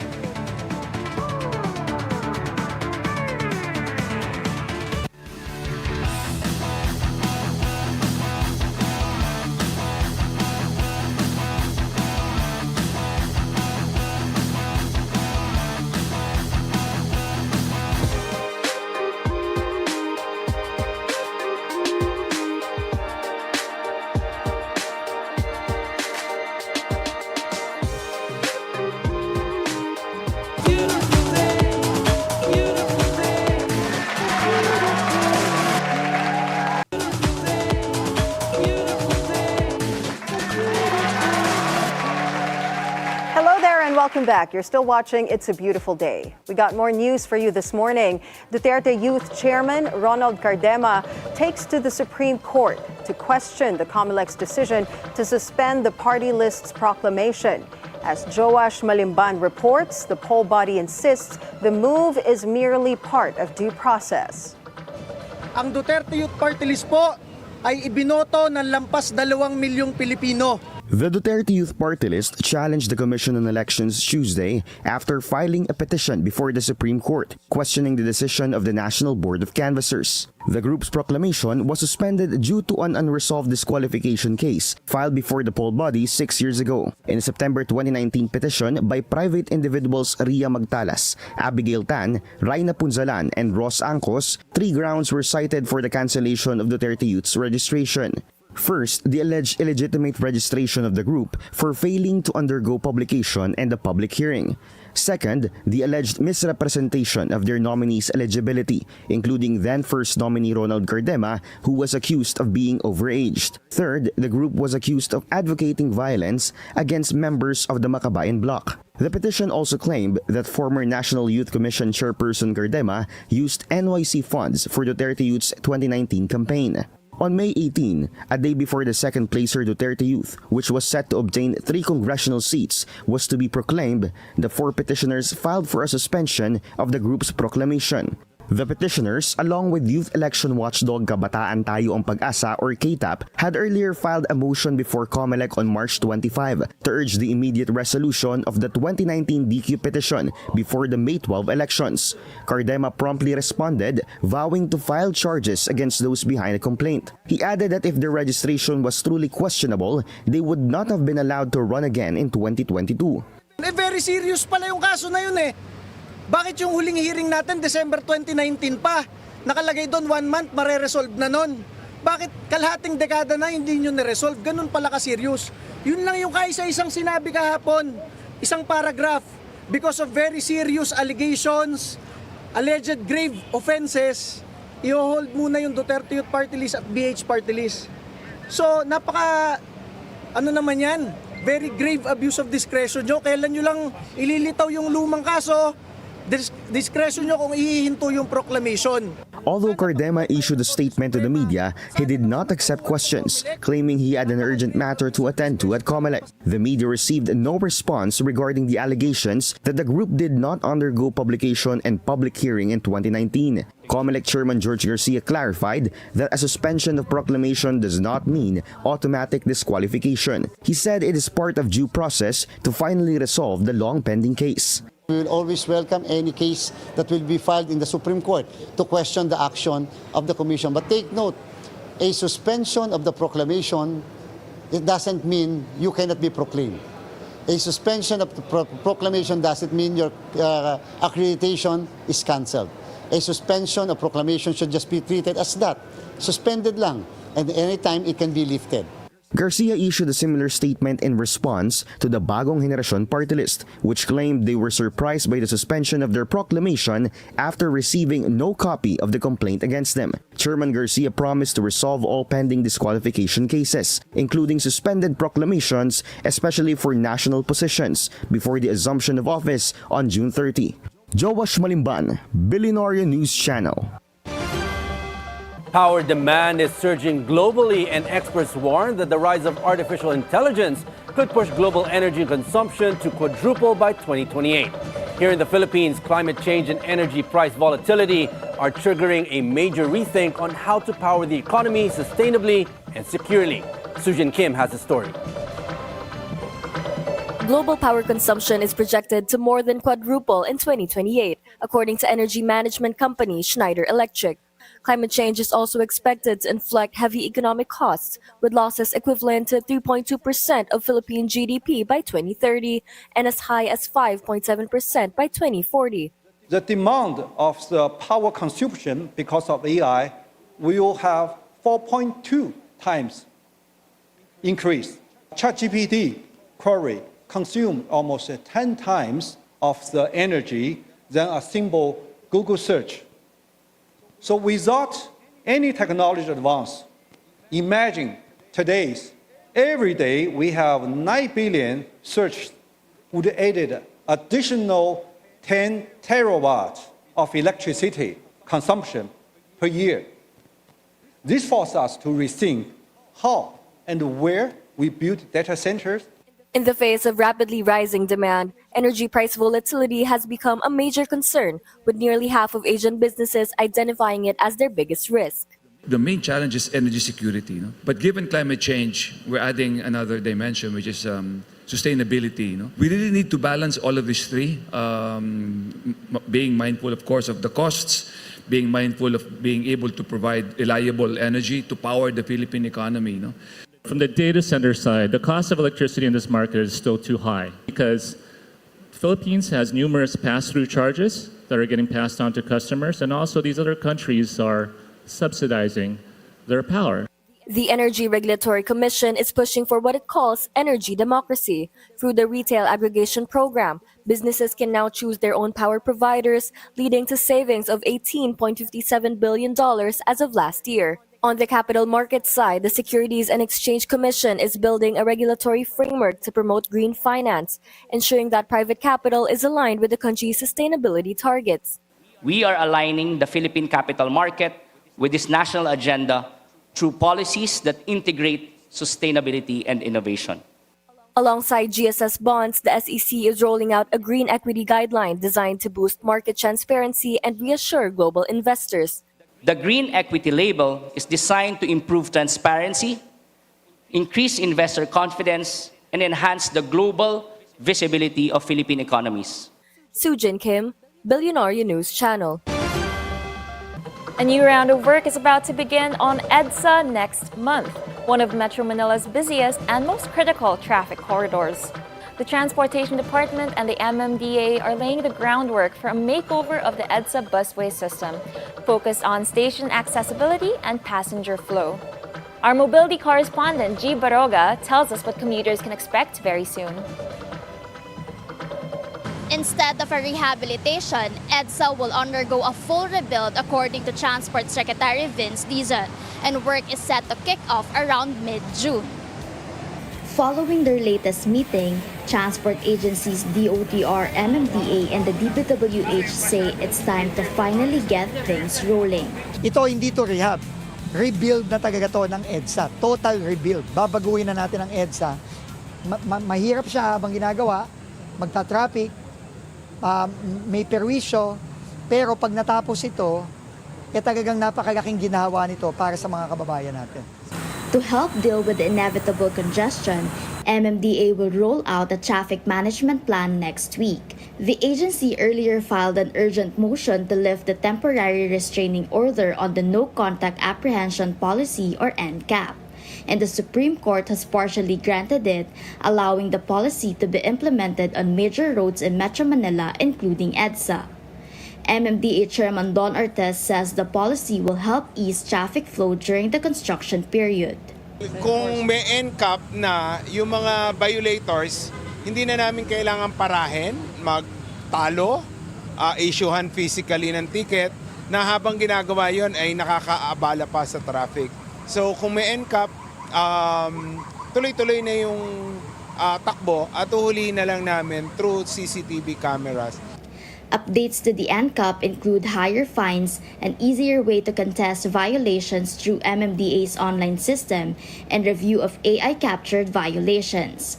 Welcome back. You're still watching It's a Beautiful Day. We got more news for you this morning. Duterte Youth Chairman Ronald Cardema takes to the Supreme Court to question the COMELEC's decision to suspend the party list's proclamation. As Joash Malimban reports, the poll body insists the move is merely part of due process. Ang Duterte Youth Party List po ay ibinoto ng lampas 2 milyong Pilipino. The Duterte Youth Party List challenged the Commission on Elections Tuesday after filing a petition before the Supreme Court, questioning the decision of the National Board of Canvassers. The group's proclamation was suspended due to an unresolved disqualification case filed before the poll body 6 years ago. In a September 2019 petition by private individuals Ria Magtalas, Abigail Tan, Raina Punzalan, and Ross Angcos, 3 grounds were cited for the cancellation of Duterte Youth's registration. First, the alleged illegitimate registration of the group for failing to undergo publication and a public hearing. Second, the alleged misrepresentation of their nominees' eligibility, including then first nominee Ronald Cardema, who was accused of being overaged. Third, the group was accused of advocating violence against members of the Makabayan Bloc. The petition also claimed that former National Youth Commission chairperson Cardema used NYC funds for Duterte Youth's 2019 campaign. On May 18, a day before the second placer Duterte Youth, which was set to obtain 3 congressional seats, was to be proclaimed, the 4 petitioners filed for a suspension of the group's proclamation. The petitioners, along with youth election watchdog Kabataan Tayo ang Pag-asa or KTAP, had earlier filed a motion before COMELEC on March 25 to urge the immediate resolution of the 2019 DQ petition before the May 12 elections. Cardema promptly responded, vowing to file charges against those behind the complaint. He added that if their registration was truly questionable, they would not have been allowed to run again in 2022. Very serious pala yung kaso na yun eh. Bakit yung huling hearing natin, December 2019 pa? Nakalagay doon 1 month, mare-resolve na nun. Bakit kalahating dekada na hindi nyo na-resolve? Ganun pala ka-serious. Yun lang yung kaisa-isang sinabi kahapon. Isang paragraph. Because of very serious allegations, alleged grave offenses, i-hold muna yung Duterte Youth Party List at BH Party List. So, ano naman yan? Very grave abuse of discretion nyo. Kailan nyo lang ililitaw yung lumang kaso, discretion nyo kung ihihinto yung proclamation. Although Cardema issued a statement to the media, he did not accept questions, claiming he had an urgent matter to attend to at COMELEC. The media received no response regarding the allegations that the group did not undergo publication and public hearing in 2019. COMELEC Chairman George Garcia clarified that a suspension of proclamation does not mean automatic disqualification. He said it is part of due process to finally resolve the long-pending case. We will always welcome any case that will be filed in the Supreme Court to question the action of the Commission. But take note, a suspension of the proclamation, it doesn't mean you cannot be proclaimed. A suspension of the proclamation doesn't mean your accreditation is cancelled. A suspension of proclamation should just be treated as that, suspended lang, and anytime it can be lifted. Garcia issued a similar statement in response to the Bagong Henerasyon party list, which claimed they were surprised by the suspension of their proclamation after receiving no copy of the complaint against them. Chairman Garcia promised to resolve all pending disqualification cases, including suspended proclamations, especially for national positions, before the assumption of office on June 30. Jowash Malimban, Bilyonaryo News Channel. Power demand is surging globally, and experts warn that the rise of artificial intelligence could push global energy consumption to quadruple by 2028. Here in the Philippines, climate change and energy price volatility are triggering a major rethink on how to power the economy sustainably and securely. Sujin Kim has the story. Global power consumption is projected to more than quadruple in 2028, according to energy management company Schneider Electric. Climate change is also expected to inflict heavy economic costs, with losses equivalent to 3.2% of Philippine GDP by 2030 and as high as 5.7% by 2040. The demand of the power consumption because of AI will have 4.2 times increase. ChatGPT query consumed almost 10 times of the energy than a simple Google search. So without any technology advance, imagine today's, every day we have 9 billion searches would add additional 10 terawatts of electricity consumption per year. This forces us to rethink how and where we build data centers. In the face of rapidly rising demand, energy price volatility has become a major concern, with nearly half of Asian businesses identifying it as their biggest risk. The main challenge is energy security. But given climate change, we're adding another dimension, which is sustainability. We really need to balance all of these three, being mindful, of course, of the costs, being mindful of being able to provide reliable energy to power the Philippine economy. From the data center side, the cost of electricity in this market is still too high because the Philippines has numerous pass-through charges that are getting passed on to customers, and also these other countries are subsidizing their power. The Energy Regulatory Commission is pushing for what it calls energy democracy. Through the retail aggregation program, businesses can now choose their own power providers, leading to savings of $18.57 billion as of last year. On the capital market side, the Securities and Exchange Commission is building a regulatory framework to promote green finance, ensuring that private capital is aligned with the country's sustainability targets. We are aligning the Philippine capital market with this national agenda through policies that integrate sustainability and innovation. Alongside GSS bonds, the SEC is rolling out a green equity guideline designed to boost market transparency and reassure global investors. The green equity label is designed to improve transparency, increase investor confidence, and enhance the global visibility of Philippine economies. Sujin Kim, Bilyonaryo News Channel. A new round of work is about to begin on EDSA next month, one of Metro Manila's busiest and most critical traffic corridors. The Transportation Department and the MMDA are laying the groundwork for a makeover of the EDSA busway system, focused on station accessibility and passenger flow. Our mobility correspondent, G. Baroga, tells us what commuters can expect very soon. Instead of a rehabilitation, EDSA will undergo a full rebuild according to Transport Secretary Vince Dizon, and work is set to kick off around mid-June. Following their latest meeting, transport agencies DOTR, MMDA, and the DPWH say it's time to finally get things rolling. Ito hindi to rehab. Rebuild na talaga to ng EDSA. Total rebuild. Babaguhin na natin ang EDSA. Mahirap siya habang ginagawa, magta-traffic, may perwisyo, pero pag natapos ito, talagang napakalaking ginawa nito para sa mga kababayan natin. To help deal with the inevitable congestion, MMDA will roll out a traffic management plan next week. The agency earlier filed an urgent motion to lift the temporary restraining order on the No Contact Apprehension Policy or NCAP, and the Supreme Court has partially granted it, allowing the policy to be implemented on major roads in Metro Manila, including EDSA. MMDA Chairman Don Ortiz says the policy will help ease traffic flow during the construction period. Kung may NCAP na yung mga violators, hindi na namin kailangan parahin, magtalo, issuehan physically ng ticket, na habang ginagawa yon ay nakakaabala pa sa traffic. So kung may NCAP, tuloy-tuloy na yung takbo at uhulihin na lang namin through CCTV cameras. Updates to the NCAP include higher fines, an easier way to contest violations through MMDA's online system, and review of AI-captured violations.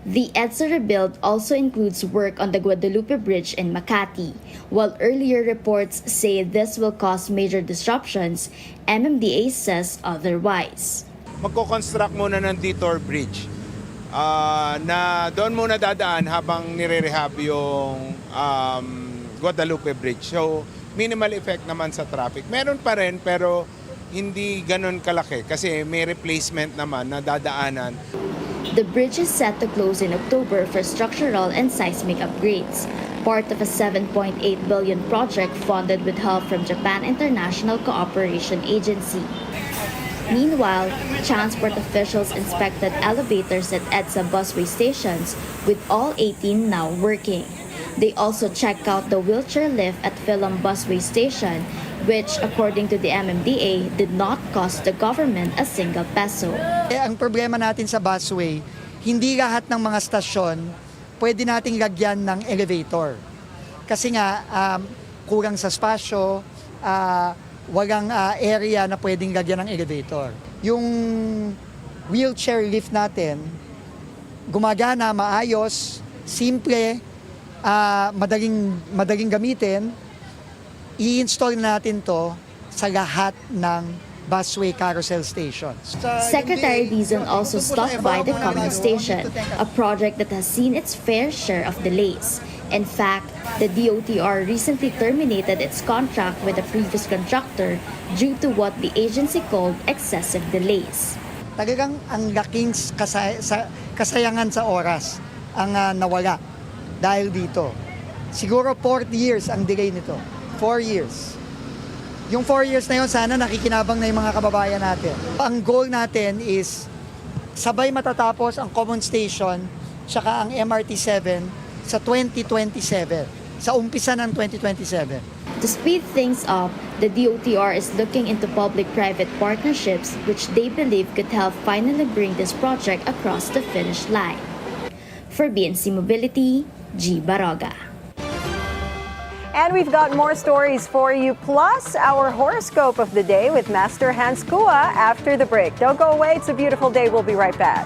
The EDSA rebuild also includes work on the Guadalupe Bridge in Makati. While earlier reports say this will cause major disruptions, MMDA says otherwise. Magko-construct muna ng detour bridge na doon muna dadaan habang nire-rehab yung Guadalupe Bridge. So, minimal effect naman sa traffic. Meron pa rin pero hindi ganun kalaki kasi may replacement naman na dadaanan. The bridge is set to close in October for structural and seismic upgrades, part of a 7.8 billion project funded with help from Japan International Cooperation Agency. Meanwhile, transport officials inspected elevators at EDSA busway stations, with all 18 now working. They also checked out the wheelchair lift at Philam busway station, which, according to the MMDA, did not cost the government a single peso. Ang problema natin sa busway, hindi lahat ng mga stasyon pwede nating lagyan ng elevator. Kasi nga, kulang sa spasyo, walang area na pwedeng lagyan ng elevator. Yung wheelchair lift natin, gumagana, maayos, simple, madaling gamitin. I-install natin to sa lahat ng busway carousel stations. Secretary Dizon also stopped by the Common Station, a project that has seen its fair share of delays. In fact, the DOTR recently terminated its contract with the previous contractor due to what the agency called excessive delays. Talagang ang laking kasayangan sa oras ang nawala dahil dito. Siguro 4 years ang delay nito. 4 years. Yung 4 years na yun, sana nakikinabang na yung mga kababayan natin. Ang goal natin is sabay matatapos ang Common Station tsaka ang MRT-7 sa 2027, sa umpisa ng 2027. To speed things up, the DOTR is looking into public-private partnerships which they believe could help finally bring this project across the finish line. For BNC Mobility, G. Baroga. And we've got more stories for you, plus our horoscope of the day with Master Hans Kua after the break. Don't go away. It's a beautiful day. We'll be right back.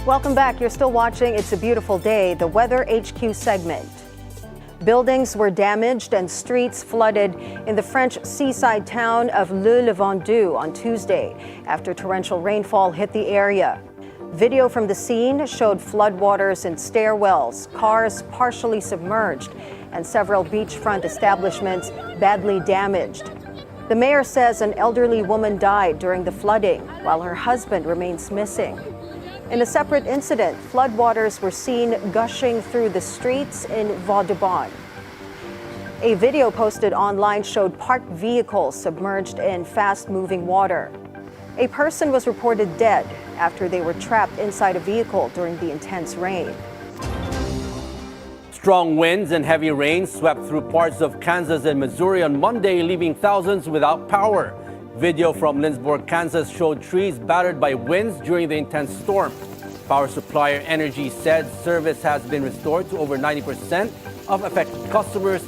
Welcome back. You're still watching It's a Beautiful Day, the Weather HQ segment. Buildings were damaged and streets flooded in the French seaside town of Le-Vendoux on Tuesday after torrential rainfall hit the area. Video from the scene showed floodwaters in stairwells, cars partially submerged, and several beachfront establishments badly damaged. The mayor says an elderly woman died during the flooding, while her husband remains missing. In a separate incident, floodwaters were seen gushing through the streets in Vaudeban. A video posted online showed parked vehicles submerged in fast-moving water. A person was reported dead after they were trapped inside a vehicle during the intense rain. Strong winds and heavy rain swept through parts of Kansas and Missouri on Monday, leaving thousands without power. Video from Lindsborg, Kansas showed trees battered by winds during the intense storm. Power supplier Energy said service has been restored to over 90% of affected customers,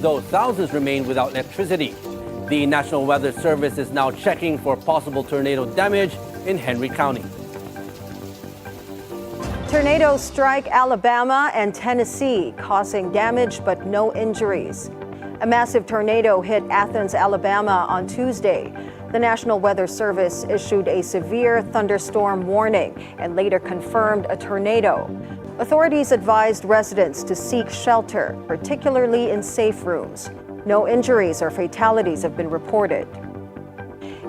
though thousands remain without electricity. The National Weather Service is now checking for possible tornado damage in Henry County. Tornadoes strike Alabama and Tennessee, causing damage but no injuries. A massive tornado hit Athens, Alabama on Tuesday. The National Weather Service issued a severe thunderstorm warning and later confirmed a tornado. Authorities advised residents to seek shelter, particularly in safe rooms. No injuries or fatalities have been reported.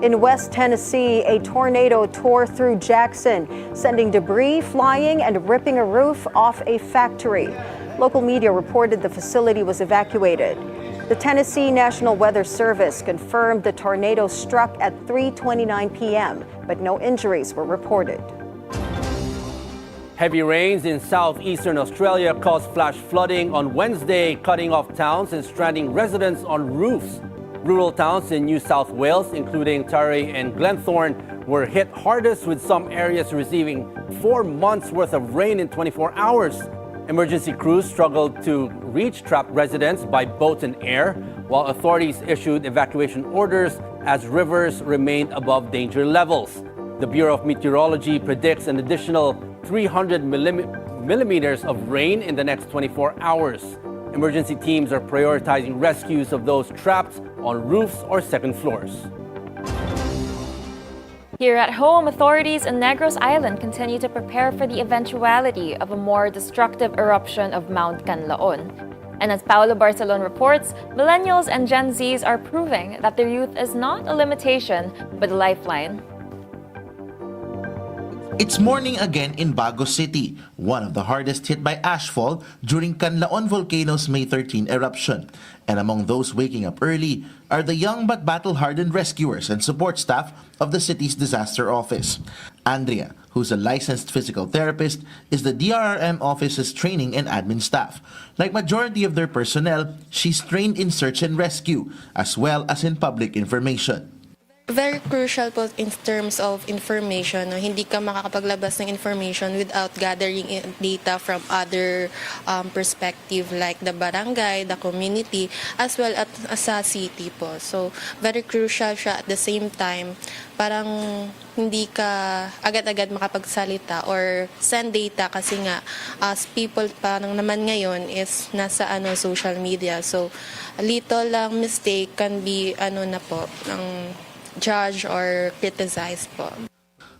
In West Tennessee, a tornado tore through Jackson, sending debris flying and ripping a roof off a factory. Local media reported the facility was evacuated. The Tennessee National Weather Service confirmed the tornado struck at 3:29 p.m., but no injuries were reported. Heavy rains in southeastern Australia caused flash flooding on Wednesday, cutting off towns and stranding residents on roofs. Rural towns in New South Wales, including Taree and Glenthorne, were hit hardest, with some areas receiving 4 months' worth of rain in 24 hours. Emergency crews struggled to reach trapped residents by boat and air, while authorities issued evacuation orders as rivers remained above danger levels. The Bureau of Meteorology predicts an additional 300 millimeters of rain in the next 24 hours. Emergency teams are prioritizing rescues of those trapped on roofs or second floors. Here at home, authorities in Negros Island continue to prepare for the eventuality of a more destructive eruption of Mount Kanlaon. And as Paolo Barcelon reports, millennials and Gen Zs are proving that their youth is not a limitation, but a lifeline. It's morning again in Bago City, one of the hardest hit by ashfall during Kanlaon volcano's May 13 eruption. And among those waking up early are the young but battle-hardened rescuers and support staff of the city's disaster office. Andrea, who's a licensed physical therapist, is the DRRM office's training and admin staff. Like majority of their personnel, she's trained in search and rescue, as well as in public information. Very crucial po in terms of information. No? Hindi ka makakapaglabas ng information without gathering data from other perspective like the barangay, the community, as well as sa city po. So, very crucial siya at the same time. Parang hindi ka agad-agad makapagsalita or send data kasi nga as people parang naman ngayon is nasa social media. So, a little lang mistake can be na po, judge or criticize po.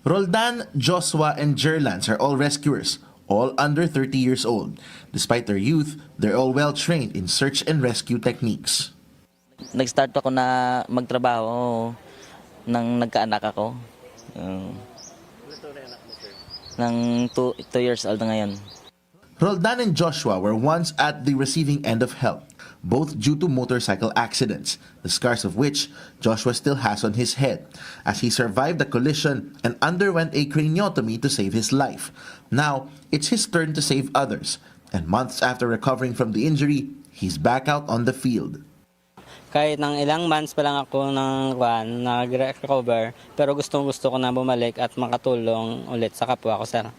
Roldan, Joshua, and Jerlans are all rescuers, all under 30 years old. Despite their youth, they're all well-trained in search and rescue techniques. Nag-start ako na magtrabaho nang nagkaanak ako. Nang 2 years old na ngayon. Roldan and Joshua were once at the receiving end of help, both due to motorcycle accidents, the scars of which Joshua still has on his head, as he survived the collision and underwent a craniotomy to save his life. Now, it's his turn to save others, and months after recovering from the injury, he's back out on the field. Kahit ng ilang months pa lang ako nag-recover, pero gustong-gusto ko na bumalik at makatulong ulit sa kapwa ko, sir.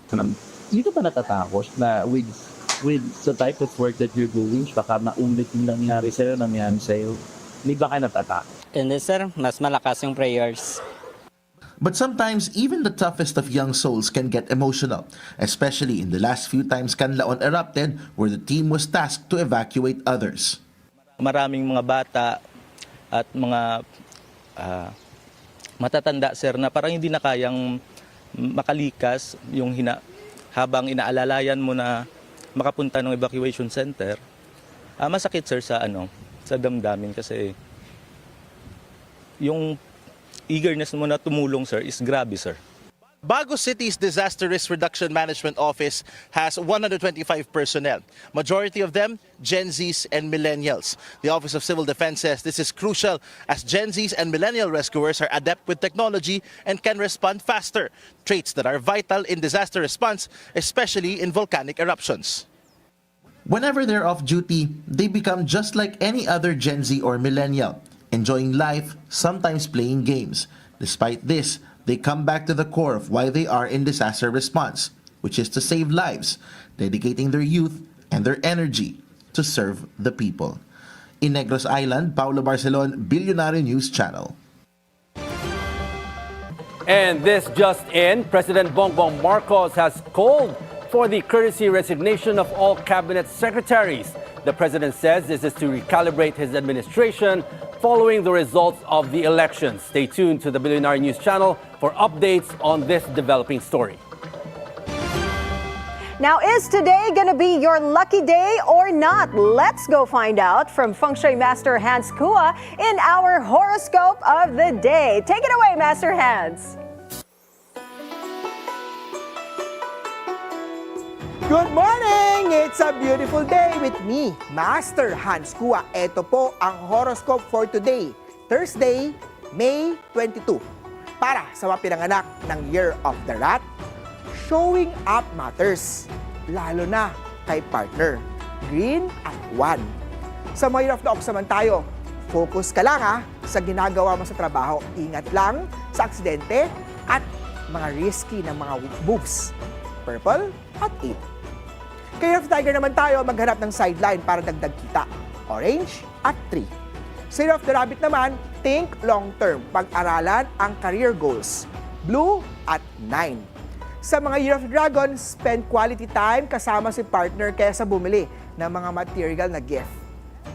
Hindi ka ba natatakot na with the type of work that you're doing, baka maulit yung nangyari sa'yo. Hindi ba kayo natatakot? Hindi, sir. Mas malakas yung prayers. But sometimes, even the toughest of young souls can get emotional, especially in the last few times Kanlaon erupted, where the team was tasked to evacuate others. Maraming mga bata at mga matatanda, sir, na parang hindi na kayang makalikas yung habang inaalalayan mo na makapunta ng evacuation center. Masakit, sir, sa damdamin kasi yung eagerness mo na tumulong, sir, is grabe, sir. Bago City's Disaster Risk Reduction Management Office has 125 personnel. Majority of them, Gen Zs and Millennials. The Office of Civil Defense says this is crucial as Gen Zs and Millennial rescuers are adept with technology and can respond faster, traits that are vital in disaster response, especially in volcanic eruptions. Whenever they're off duty, they become just like any other Gen Z or Millennial, enjoying life, sometimes playing games. Despite this, they come back to the core of why they are in disaster response, which is to save lives, dedicating their youth and their energy to serve the people. In Negros Island, Paulo Barcelon, Bilyonaryo News Channel. And this just in, President Bongbong Marcos has called for the courtesy resignation of all cabinet secretaries. The president says this is to recalibrate his administration following the results of the elections. Stay tuned to the Bilyonaryo News Channel for updates on this developing story. Now, is today going to be your lucky day or not? Let's go find out from Feng Shui Master Hans Kua in our horoscope of the day. Take it away, Master Hans. Good morning! It's a beautiful day with me, Master Hans Kua. Ito po ang horoscope for today, Thursday, May 22. Para sa mga pinanganak ng Year of the Rat, showing up matters, lalo na kay partner. Green at 1. Sa mga Year of the Ox naman tayo, focus ka lang sa ginagawa mo sa trabaho. Ingat lang sa aksidente at mga risky na mga moves. Purple at 8. Kay Year of Tiger naman tayo, maghanap ng sideline para dagdag kita. Orange at 3. Sa Year of the Rabbit naman, think long-term. Pag-aralan ang career goals. Blue at 9. Sa mga Year of the Dragon, spend quality time kasama si partner kaysa bumili ng mga material na gift.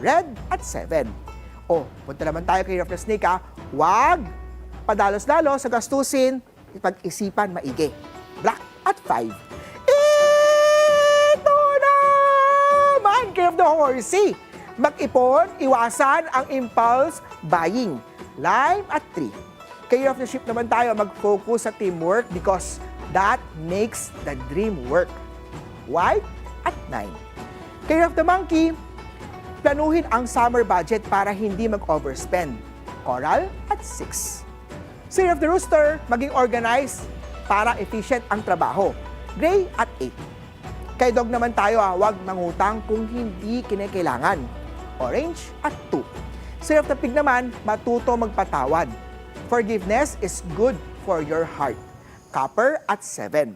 Red at 7. Punta naman tayo kay Year of the Snake Huwag padalos-dalos sa gastusin, ipag-isipan maigi. Black at 5. Care of the Horsey. Mag-ipon, iwasan ang impulse buying. Lime at 3. Kay Year of the Ship naman tayo, mag-focus sa teamwork because that makes the dream work. White at 9. Kay Year of the Monkey, planuhin ang summer budget para hindi mag-overspend. Coral at 6. Sa Year of the Rooster, maging organized para efficient ang trabaho. Gray at 8. Kay Dog naman tayo, huwag mangutang kung hindi kinakailangan. Orange at 2. Sa Year of the Pig naman, matuto magpatawad. Forgiveness is good for your heart. Copper at 7.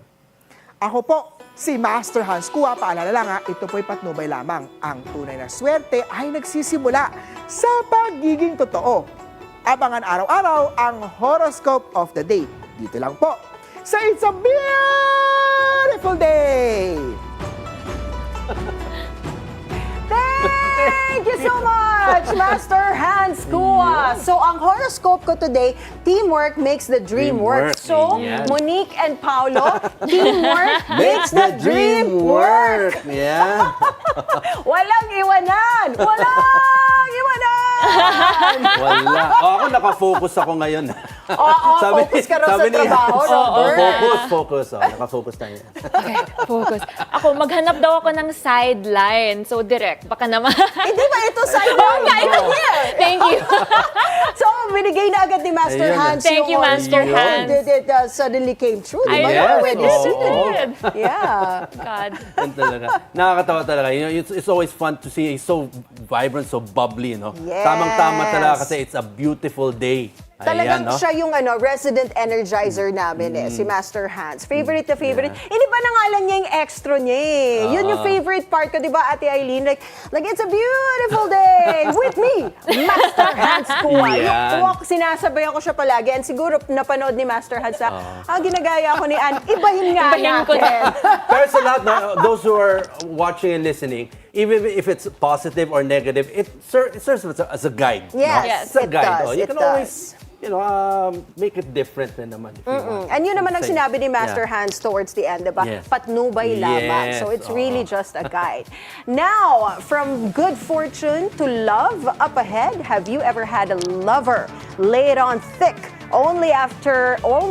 Ako po, si Master Hans Kua. Paalala lang ito po'y patnubay lamang. Ang tunay na swerte ay nagsisimula sa pagiging totoo. Abangan araw-araw ang Horoscope of the Day. Dito lang po sa It's a Beautiful Day! Thank you so much, Master Hans Kua. So, ang horoscope ko today, teamwork makes the dream work. So, Yes. Monique and Paolo, teamwork makes the dream work. Yeah. Walang iwanan! Walang iwanan! Wala. Ako nakafocus ako ngayon. Oo, focus ka raw sa trabaho, Robert. Focus. Nakafocus tayo. Okay, focus. Ako, maghanap daw ako ng sideline. So, direct. Baka naman. Hindi ba ito sideline? Ito here. Thank you. So, binigay na agad ni Master Ayun. Hans. Thank you, yung Master order. Hans. It suddenly came true. Di ba? I Yes, You're already oo. soon. Yeah. God. Yan talaga. Nakakatawa talaga. You know, it's always fun to see. It's so vibrant, so bubbly, you know. Yes. Tamang-tama talaga kasi it's a beautiful day. Talagang Ayan, no? siya yung resident energizer namin si Master Hans. Favorite na favorite. Hindi ba na nga lang niya yung extra niya eh. Yun yung favorite part ko, di ba, Ate Eileen? Like, it's a beautiful day with me, Master Hans Kua. Yan. Yung sinasabayan ko siya palagi. And siguro napanood ni Master Hans ginagaya ko ni Anne, ibahin nga Ibahin ko natin. Pero sa lahat, no, those who are watching and listening, even if it's positive or negative, it serves as a guide. Yes, It's a it guide. does, You it can does. always, make it different na naman if you want. And yun naman ang Say, sinabi ni Master yeah. Hans towards the end, diba? Yes. Patnubay lamang. Yes, So it's really just a guide. Now, from good fortune to love up ahead, have you ever had a lover lay it on thick only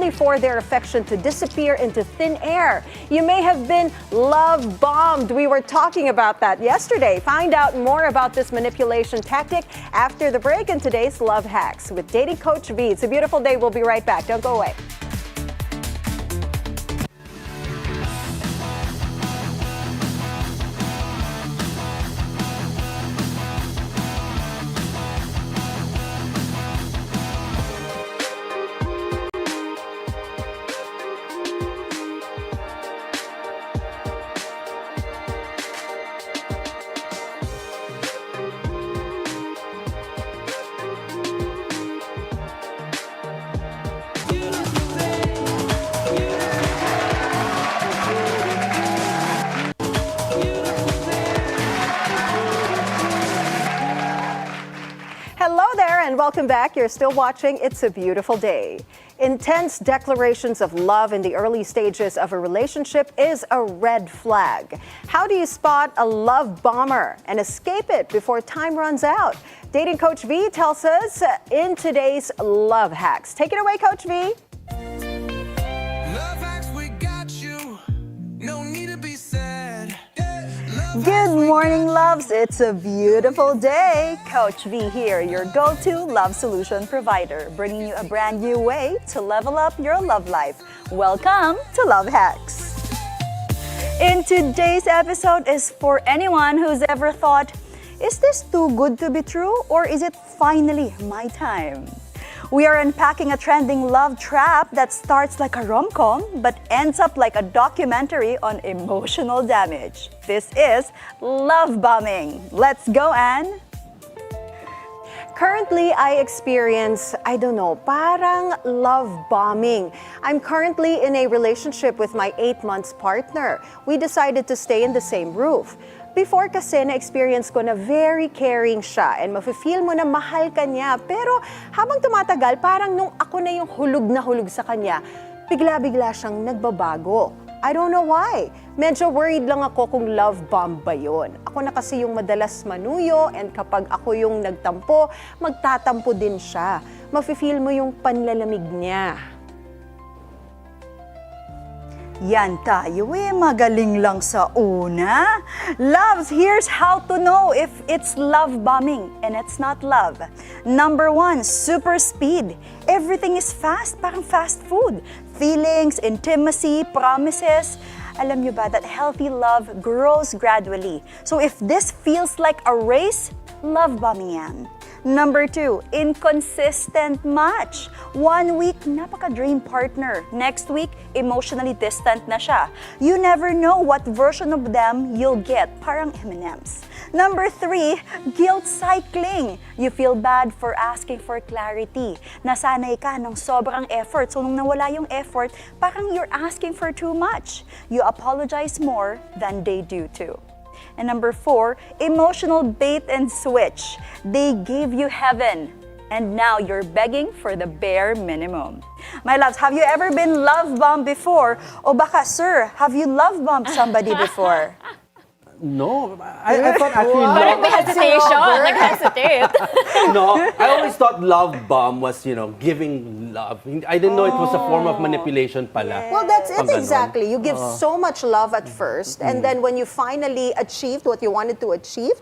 for their affection to disappear into thin air? You may have been love bombed. We were talking about that yesterday. Find out more about this manipulation tactic after the break in today's Love Hacks with dating coach V. It's a beautiful day. We'll be right back. Don't go away. Hello there and welcome back. You're still watching It's a Beautiful Day. Intense declarations of love in the early stages of a relationship is a red flag. How do you spot a love bomber and escape it before time runs out? Dating Coach V tells us in today's Love Hacks. Take it away, Coach V. Love hacks, we got you. No need to be sad. Good morning, loves. It's a beautiful day. Coach V here, your go-to love solution provider, bringing you a brand new way to level up your love life. Welcome to Love Hacks. In today's episode is for anyone who's ever thought, is this too good to be true or is it finally my time? We are unpacking a trending love trap that starts like a rom-com but ends up like a documentary on emotional damage. This is love bombing. Let's go, Anne. Currently, I experience, parang love bombing. I'm currently in a relationship with my 8 months partner. We decided to stay in the same roof. Before kasi na-experience ko na very caring siya and mafe-feel mo na mahal ka niya. Pero habang tumatagal, parang nung ako na yung hulog sa kanya, bigla-bigla siyang nagbabago. I don't know why. Medyo worried lang ako kung love bomb ba yun. Ako na kasi yung madalas manuyo and kapag ako yung nagtampo, magtatampo din siya. Mafe-feel mo yung panlalamig niya. Yan tayo magaling lang sa una. Loves, here's how to know if it's love bombing and it's not love. Number 1, super speed. Everything is fast, parang fast food. Feelings, intimacy, promises. Alam nyo ba that healthy love grows gradually? So if this feels like a race, love bombing yan. Number 2, inconsistent match. 1 week, napaka-dream partner. Next week, emotionally distant na siya. You never know what version of them you'll get. Parang M&Ms. Number 3, guilt cycling. You feel bad for asking for clarity. Nasanay ka ng sobrang effort. So nung nawala yung effort, parang you're asking for too much. You apologize more than they do too. And number 4, emotional bait and switch. They gave you heaven, and now you're begging for the bare minimum. My loves, have you ever been love bombed before? O baka, sir, have you love bombed somebody before? No, I thought actually Parang may love... hesitation. Nag-hesitate. No, I always thought love bomb was, giving love. I didn't know it was a form of manipulation pala. Well, that's it Pag ganon. exactly. You give so much love at first, and then when you finally achieved what you wanted to achieve,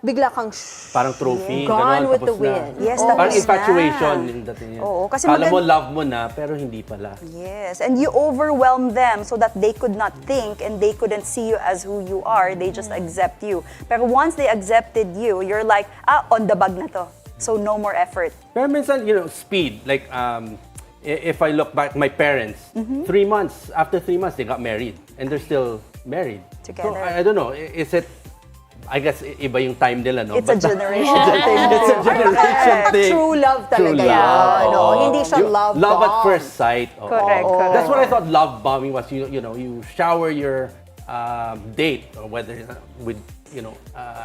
bigla kang Parang trophy, gone ganon, with the tapos na. wind. Yes, Parang tapos na. infatuation yung dating yun. Oo, kasi Kala mo love mo na, pero hindi pala. Yes, and you overwhelm them so that they could not think and they couldn't see you as who you are. They just accept you. Pero once they accepted you, you're like, on the bag na to. So no more effort. Pero minsan, speed. Like, if I look back, my parents, 3 months, after 3 months, they got married. And they're still married. Together. So, I don't know, is it, I guess, iba yung time nila, no? It's a generation thing. It's a generation thing. True love talaga True yan. love. No, Oo. hindi siya love Love at bomb. first sight. Oo. Correct, correct. That's what I thought love bombing was. You shower your date, or whether with,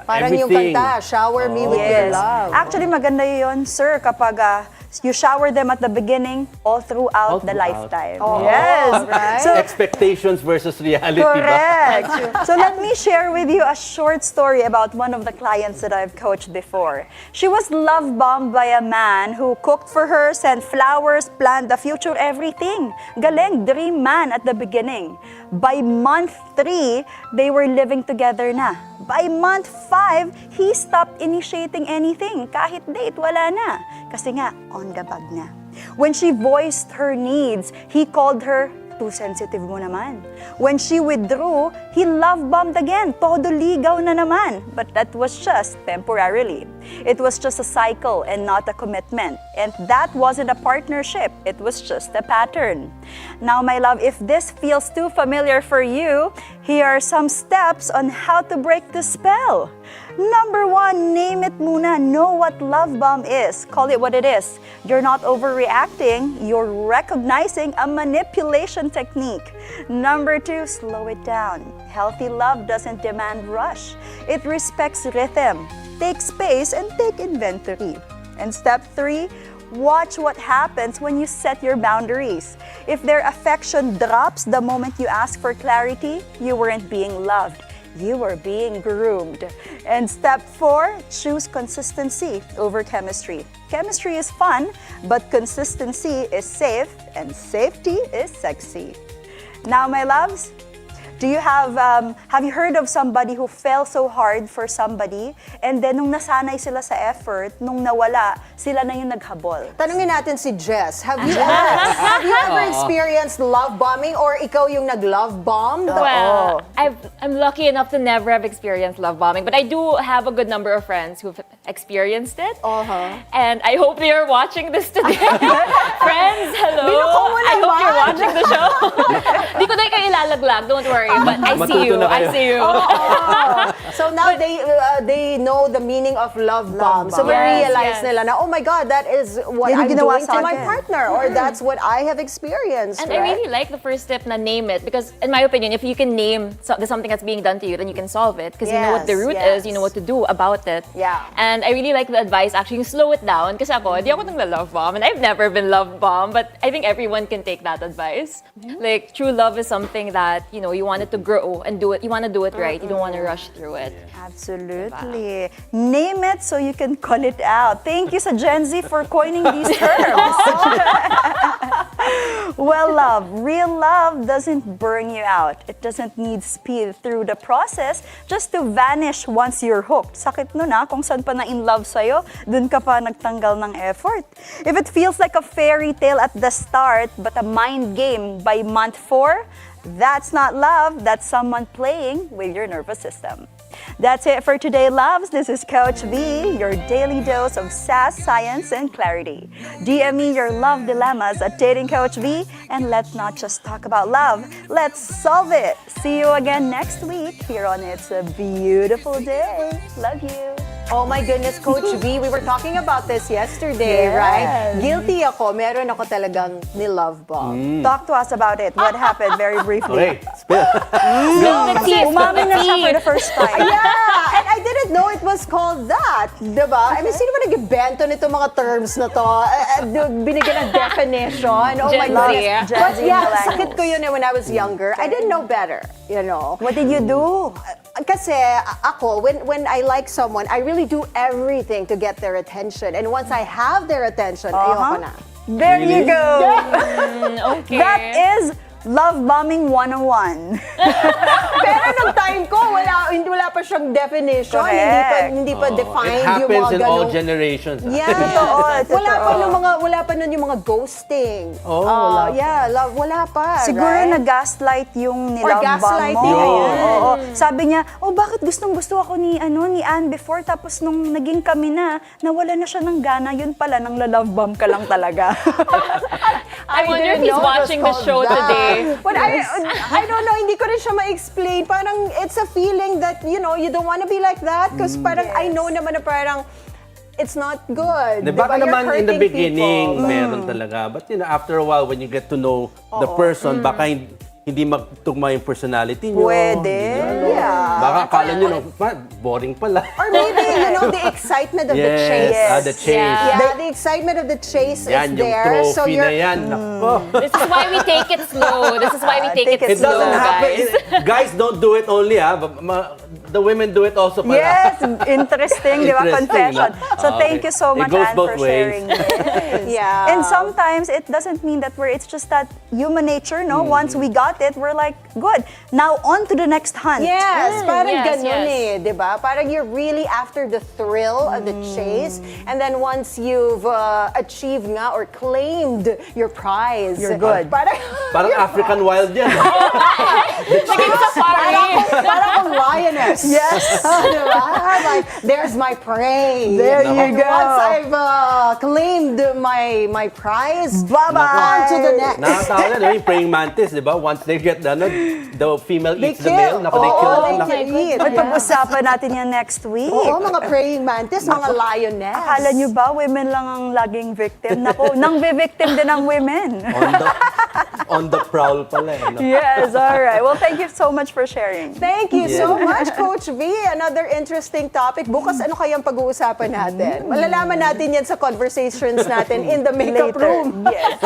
Parang everything. yung kanta, shower me with your Yes. love. Actually, maganda yun, sir, kapag you shower them at the beginning, all throughout the lifetime. Oh, Yes. right? So, Expectations versus reality ba? correct. So let me share with you a short story about one of the clients that I've coached before. She was love bombed by a man who cooked for her, sent flowers, planned the future, everything. Galing, dream man at the beginning. By month 3, they were living together na. By month 5, he stopped initiating anything. Kahit date, wala na. Kasi nga, on the bag na. When she voiced her needs, he called her, too sensitive mo naman. When she withdrew, he love-bombed again. Todo ligaw na naman. But that was just temporarily. It was just a cycle and not a commitment. And that wasn't a partnership. It was just a pattern. Now, my love, if this feels too familiar for you, here are some steps on how to break the spell. Number 1, name it muna. Know what love bomb is. Call it what it is. You're not overreacting. You're recognizing a manipulation technique. Number 2, slow it down. Healthy love doesn't demand rush. It respects rhythm. Take space and take inventory. And step 3, watch what happens when you set your boundaries. If their affection drops the moment you ask for clarity, you weren't being loved. You were being groomed. And step 4, choose consistency over chemistry. Chemistry is fun, but consistency is safe, and safety is sexy. Now, my loves, do you have you heard of somebody who fell so hard for somebody and then nung nasanay sila sa effort, nung nawala, sila na yung naghabol? Tanungin natin si Jess. Have you ever experienced love bombing or ikaw yung nag-love bomb? Well, I'm lucky enough to never have experienced love bombing, but I do have a good number of friends who've experienced it. And I hope they are watching this today. Friends, hello. Binuko mo I hope naman. you're watching the show. Di ko na kayo ilalaglag, don't worry. But I see you. Matuto na I kayo. see you. So now they know the meaning of love bomb. So we Yes, realize yes. nila na, oh my God, that is what Yan yung I'm ginawa doing sa to my akin. partner, or that's what I have experienced. And I right? really like the first step na name it because in my opinion, if you can name something that's being done to you, then you can solve it because you know what the root is, you know what to do about it. Yeah. And I really like the advice actually, yung slow it down kasi ako, di ako nang-love bomb and I've never been love bomb, but I think everyone can take that advice. Like true love is something that, you want it to grow and do it. You want to do it right. You don't want to rush through it. Absolutely. Name it so you can call it out. Thank you sa Gen Z for coining these terms. Well, love, real love doesn't burn you out. It doesn't need speed through the process just to vanish once you're hooked. Sakit nun kung saan pa na in love sa'yo, dun ka pa nagtanggal ng effort. If it feels like a fairy tale at the start but a mind game by month 4, that's not love, that's someone playing with your nervous system. That's it for today, loves. This is Coach V, your daily dose of sass, science, and clarity. DM me your love dilemmas at Dating Coach V, and let's not just talk about love, let's solve it. See you again next week here on It's a Beautiful Day. Love you. Oh my goodness, Coach V, we were talking about this yesterday, right? Guilty ako. Meron ako talagang ni-love bomb. Talk to us about it. What happened very briefly? Okay, spill. Umamin na siya for the first time. Yeah, and I didn't know it was called that. Diba? I mean, sino ba nag-invento nito mga terms na to? Binigyan ng definition. Oh my Gen Z, goodness. yeah. But yeah, Millennials. sakit ko yun when I was younger. I didn't know better, you know. What did you do? Kasi ako, when I like someone, I really do everything to get their attention. And once I have their attention, ayoko na. There you go. Okay. That is Love Bombing 101. Pero nung time ko, wala pa siyang definition. Correct. Hindi pa It defined yung happens mga in all ganong... generations. Yeah. Totoo. Wala pa nun yung mga ghosting. Oh, wala pa. Yeah, wala pa. Siguro right? na-gaslight yung Or nilove bomb gaslighting, mo. ayan. Oo. Sabi niya, bakit gustong-gusto ako ni Anne before, tapos nung naging kami na, nawala na siya ng gana, yun pala, nang love bomb ka lang talaga. I wonder if didn't he's know it was watching the called show that. today. But I don't know, hindi ko rin siya ma-explain. Parang it's a feeling that, you don't want to be like that because parang I know naman na parang it's not good. Baka You're naman in the hurting beginning, people. meron talaga. But after a while, when you get to know the person, baka hindi magtugma yung personality nyo. Pwede. Yeah. Baka akala nyo, boring pala. Or maybe, the excitement of the chase. The chase. Yeah, the excitement of the chase Yan, is yung there. trophy So na yan. Nako. This is why we take it slow. This is why we take It it slow, doesn't happen. guys. Guys don't do it only, the women do it also pala. Yes, interesting, di ba? Interesting, Confession. no? So thank you so It much, goes Anne, both for ways. sharing this. Yeah. And sometimes it doesn't mean that it's just that human nature, no? Once we got it, we're like, good. Now on to the next hunt. Yes, parang yes, ganun yes. di ba? Parang you're really after the thrill of the chase, and then once you've achieved nga or claimed your prize, You're good. Parang African wild yan. Naging safari. Parang akong lioness. Yes. Diba? Like, there's my prey. There you go. Once I've claimed my prize, Bye-bye. on to the next. Nakatawa na yung praying mantis, di ba? Once they get the female They eats the kill. male. Naku, they kill. They Naku. can eat. May pag-usapan natin yan next week. Oo, mga praying mantis, mga lioness. Akala nyo ba, women lang ang laging victim? Naku, nang victim din ang women. On the prowl pala. No? Yes, all right. Well, thank you so much for sharing. Thank you so much, Coach V. Another interesting topic. Bukas, ano kayang pag-uusapan natin? Malalaman natin yan sa conversations natin in the makeup Later. room. Yes.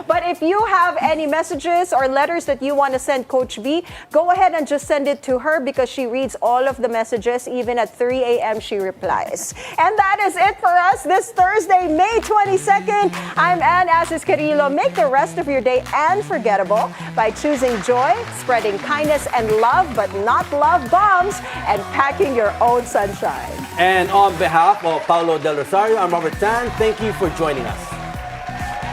But if you have any messages or letters that you want to send Coach V, go ahead and just send it to her because she reads all of the messages. Even at 3 a.m., she replies. And that is it for us this Thursday, May 22nd. I'm Anne Asis-Carilo. Make the rest of your day unforgettable by choosing joy, spreading kindness and love, but not love bombs, and packing your own sunshine. And on behalf of Paulo Del Rosario, I'm Robert Tan. Thank you for joining us.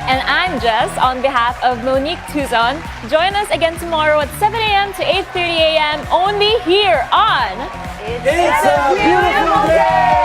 And I'm Jess on behalf of Monique Tuzon. Join us again tomorrow at 7 a.m. to 8:30 a.m. only here on It's a beautiful day!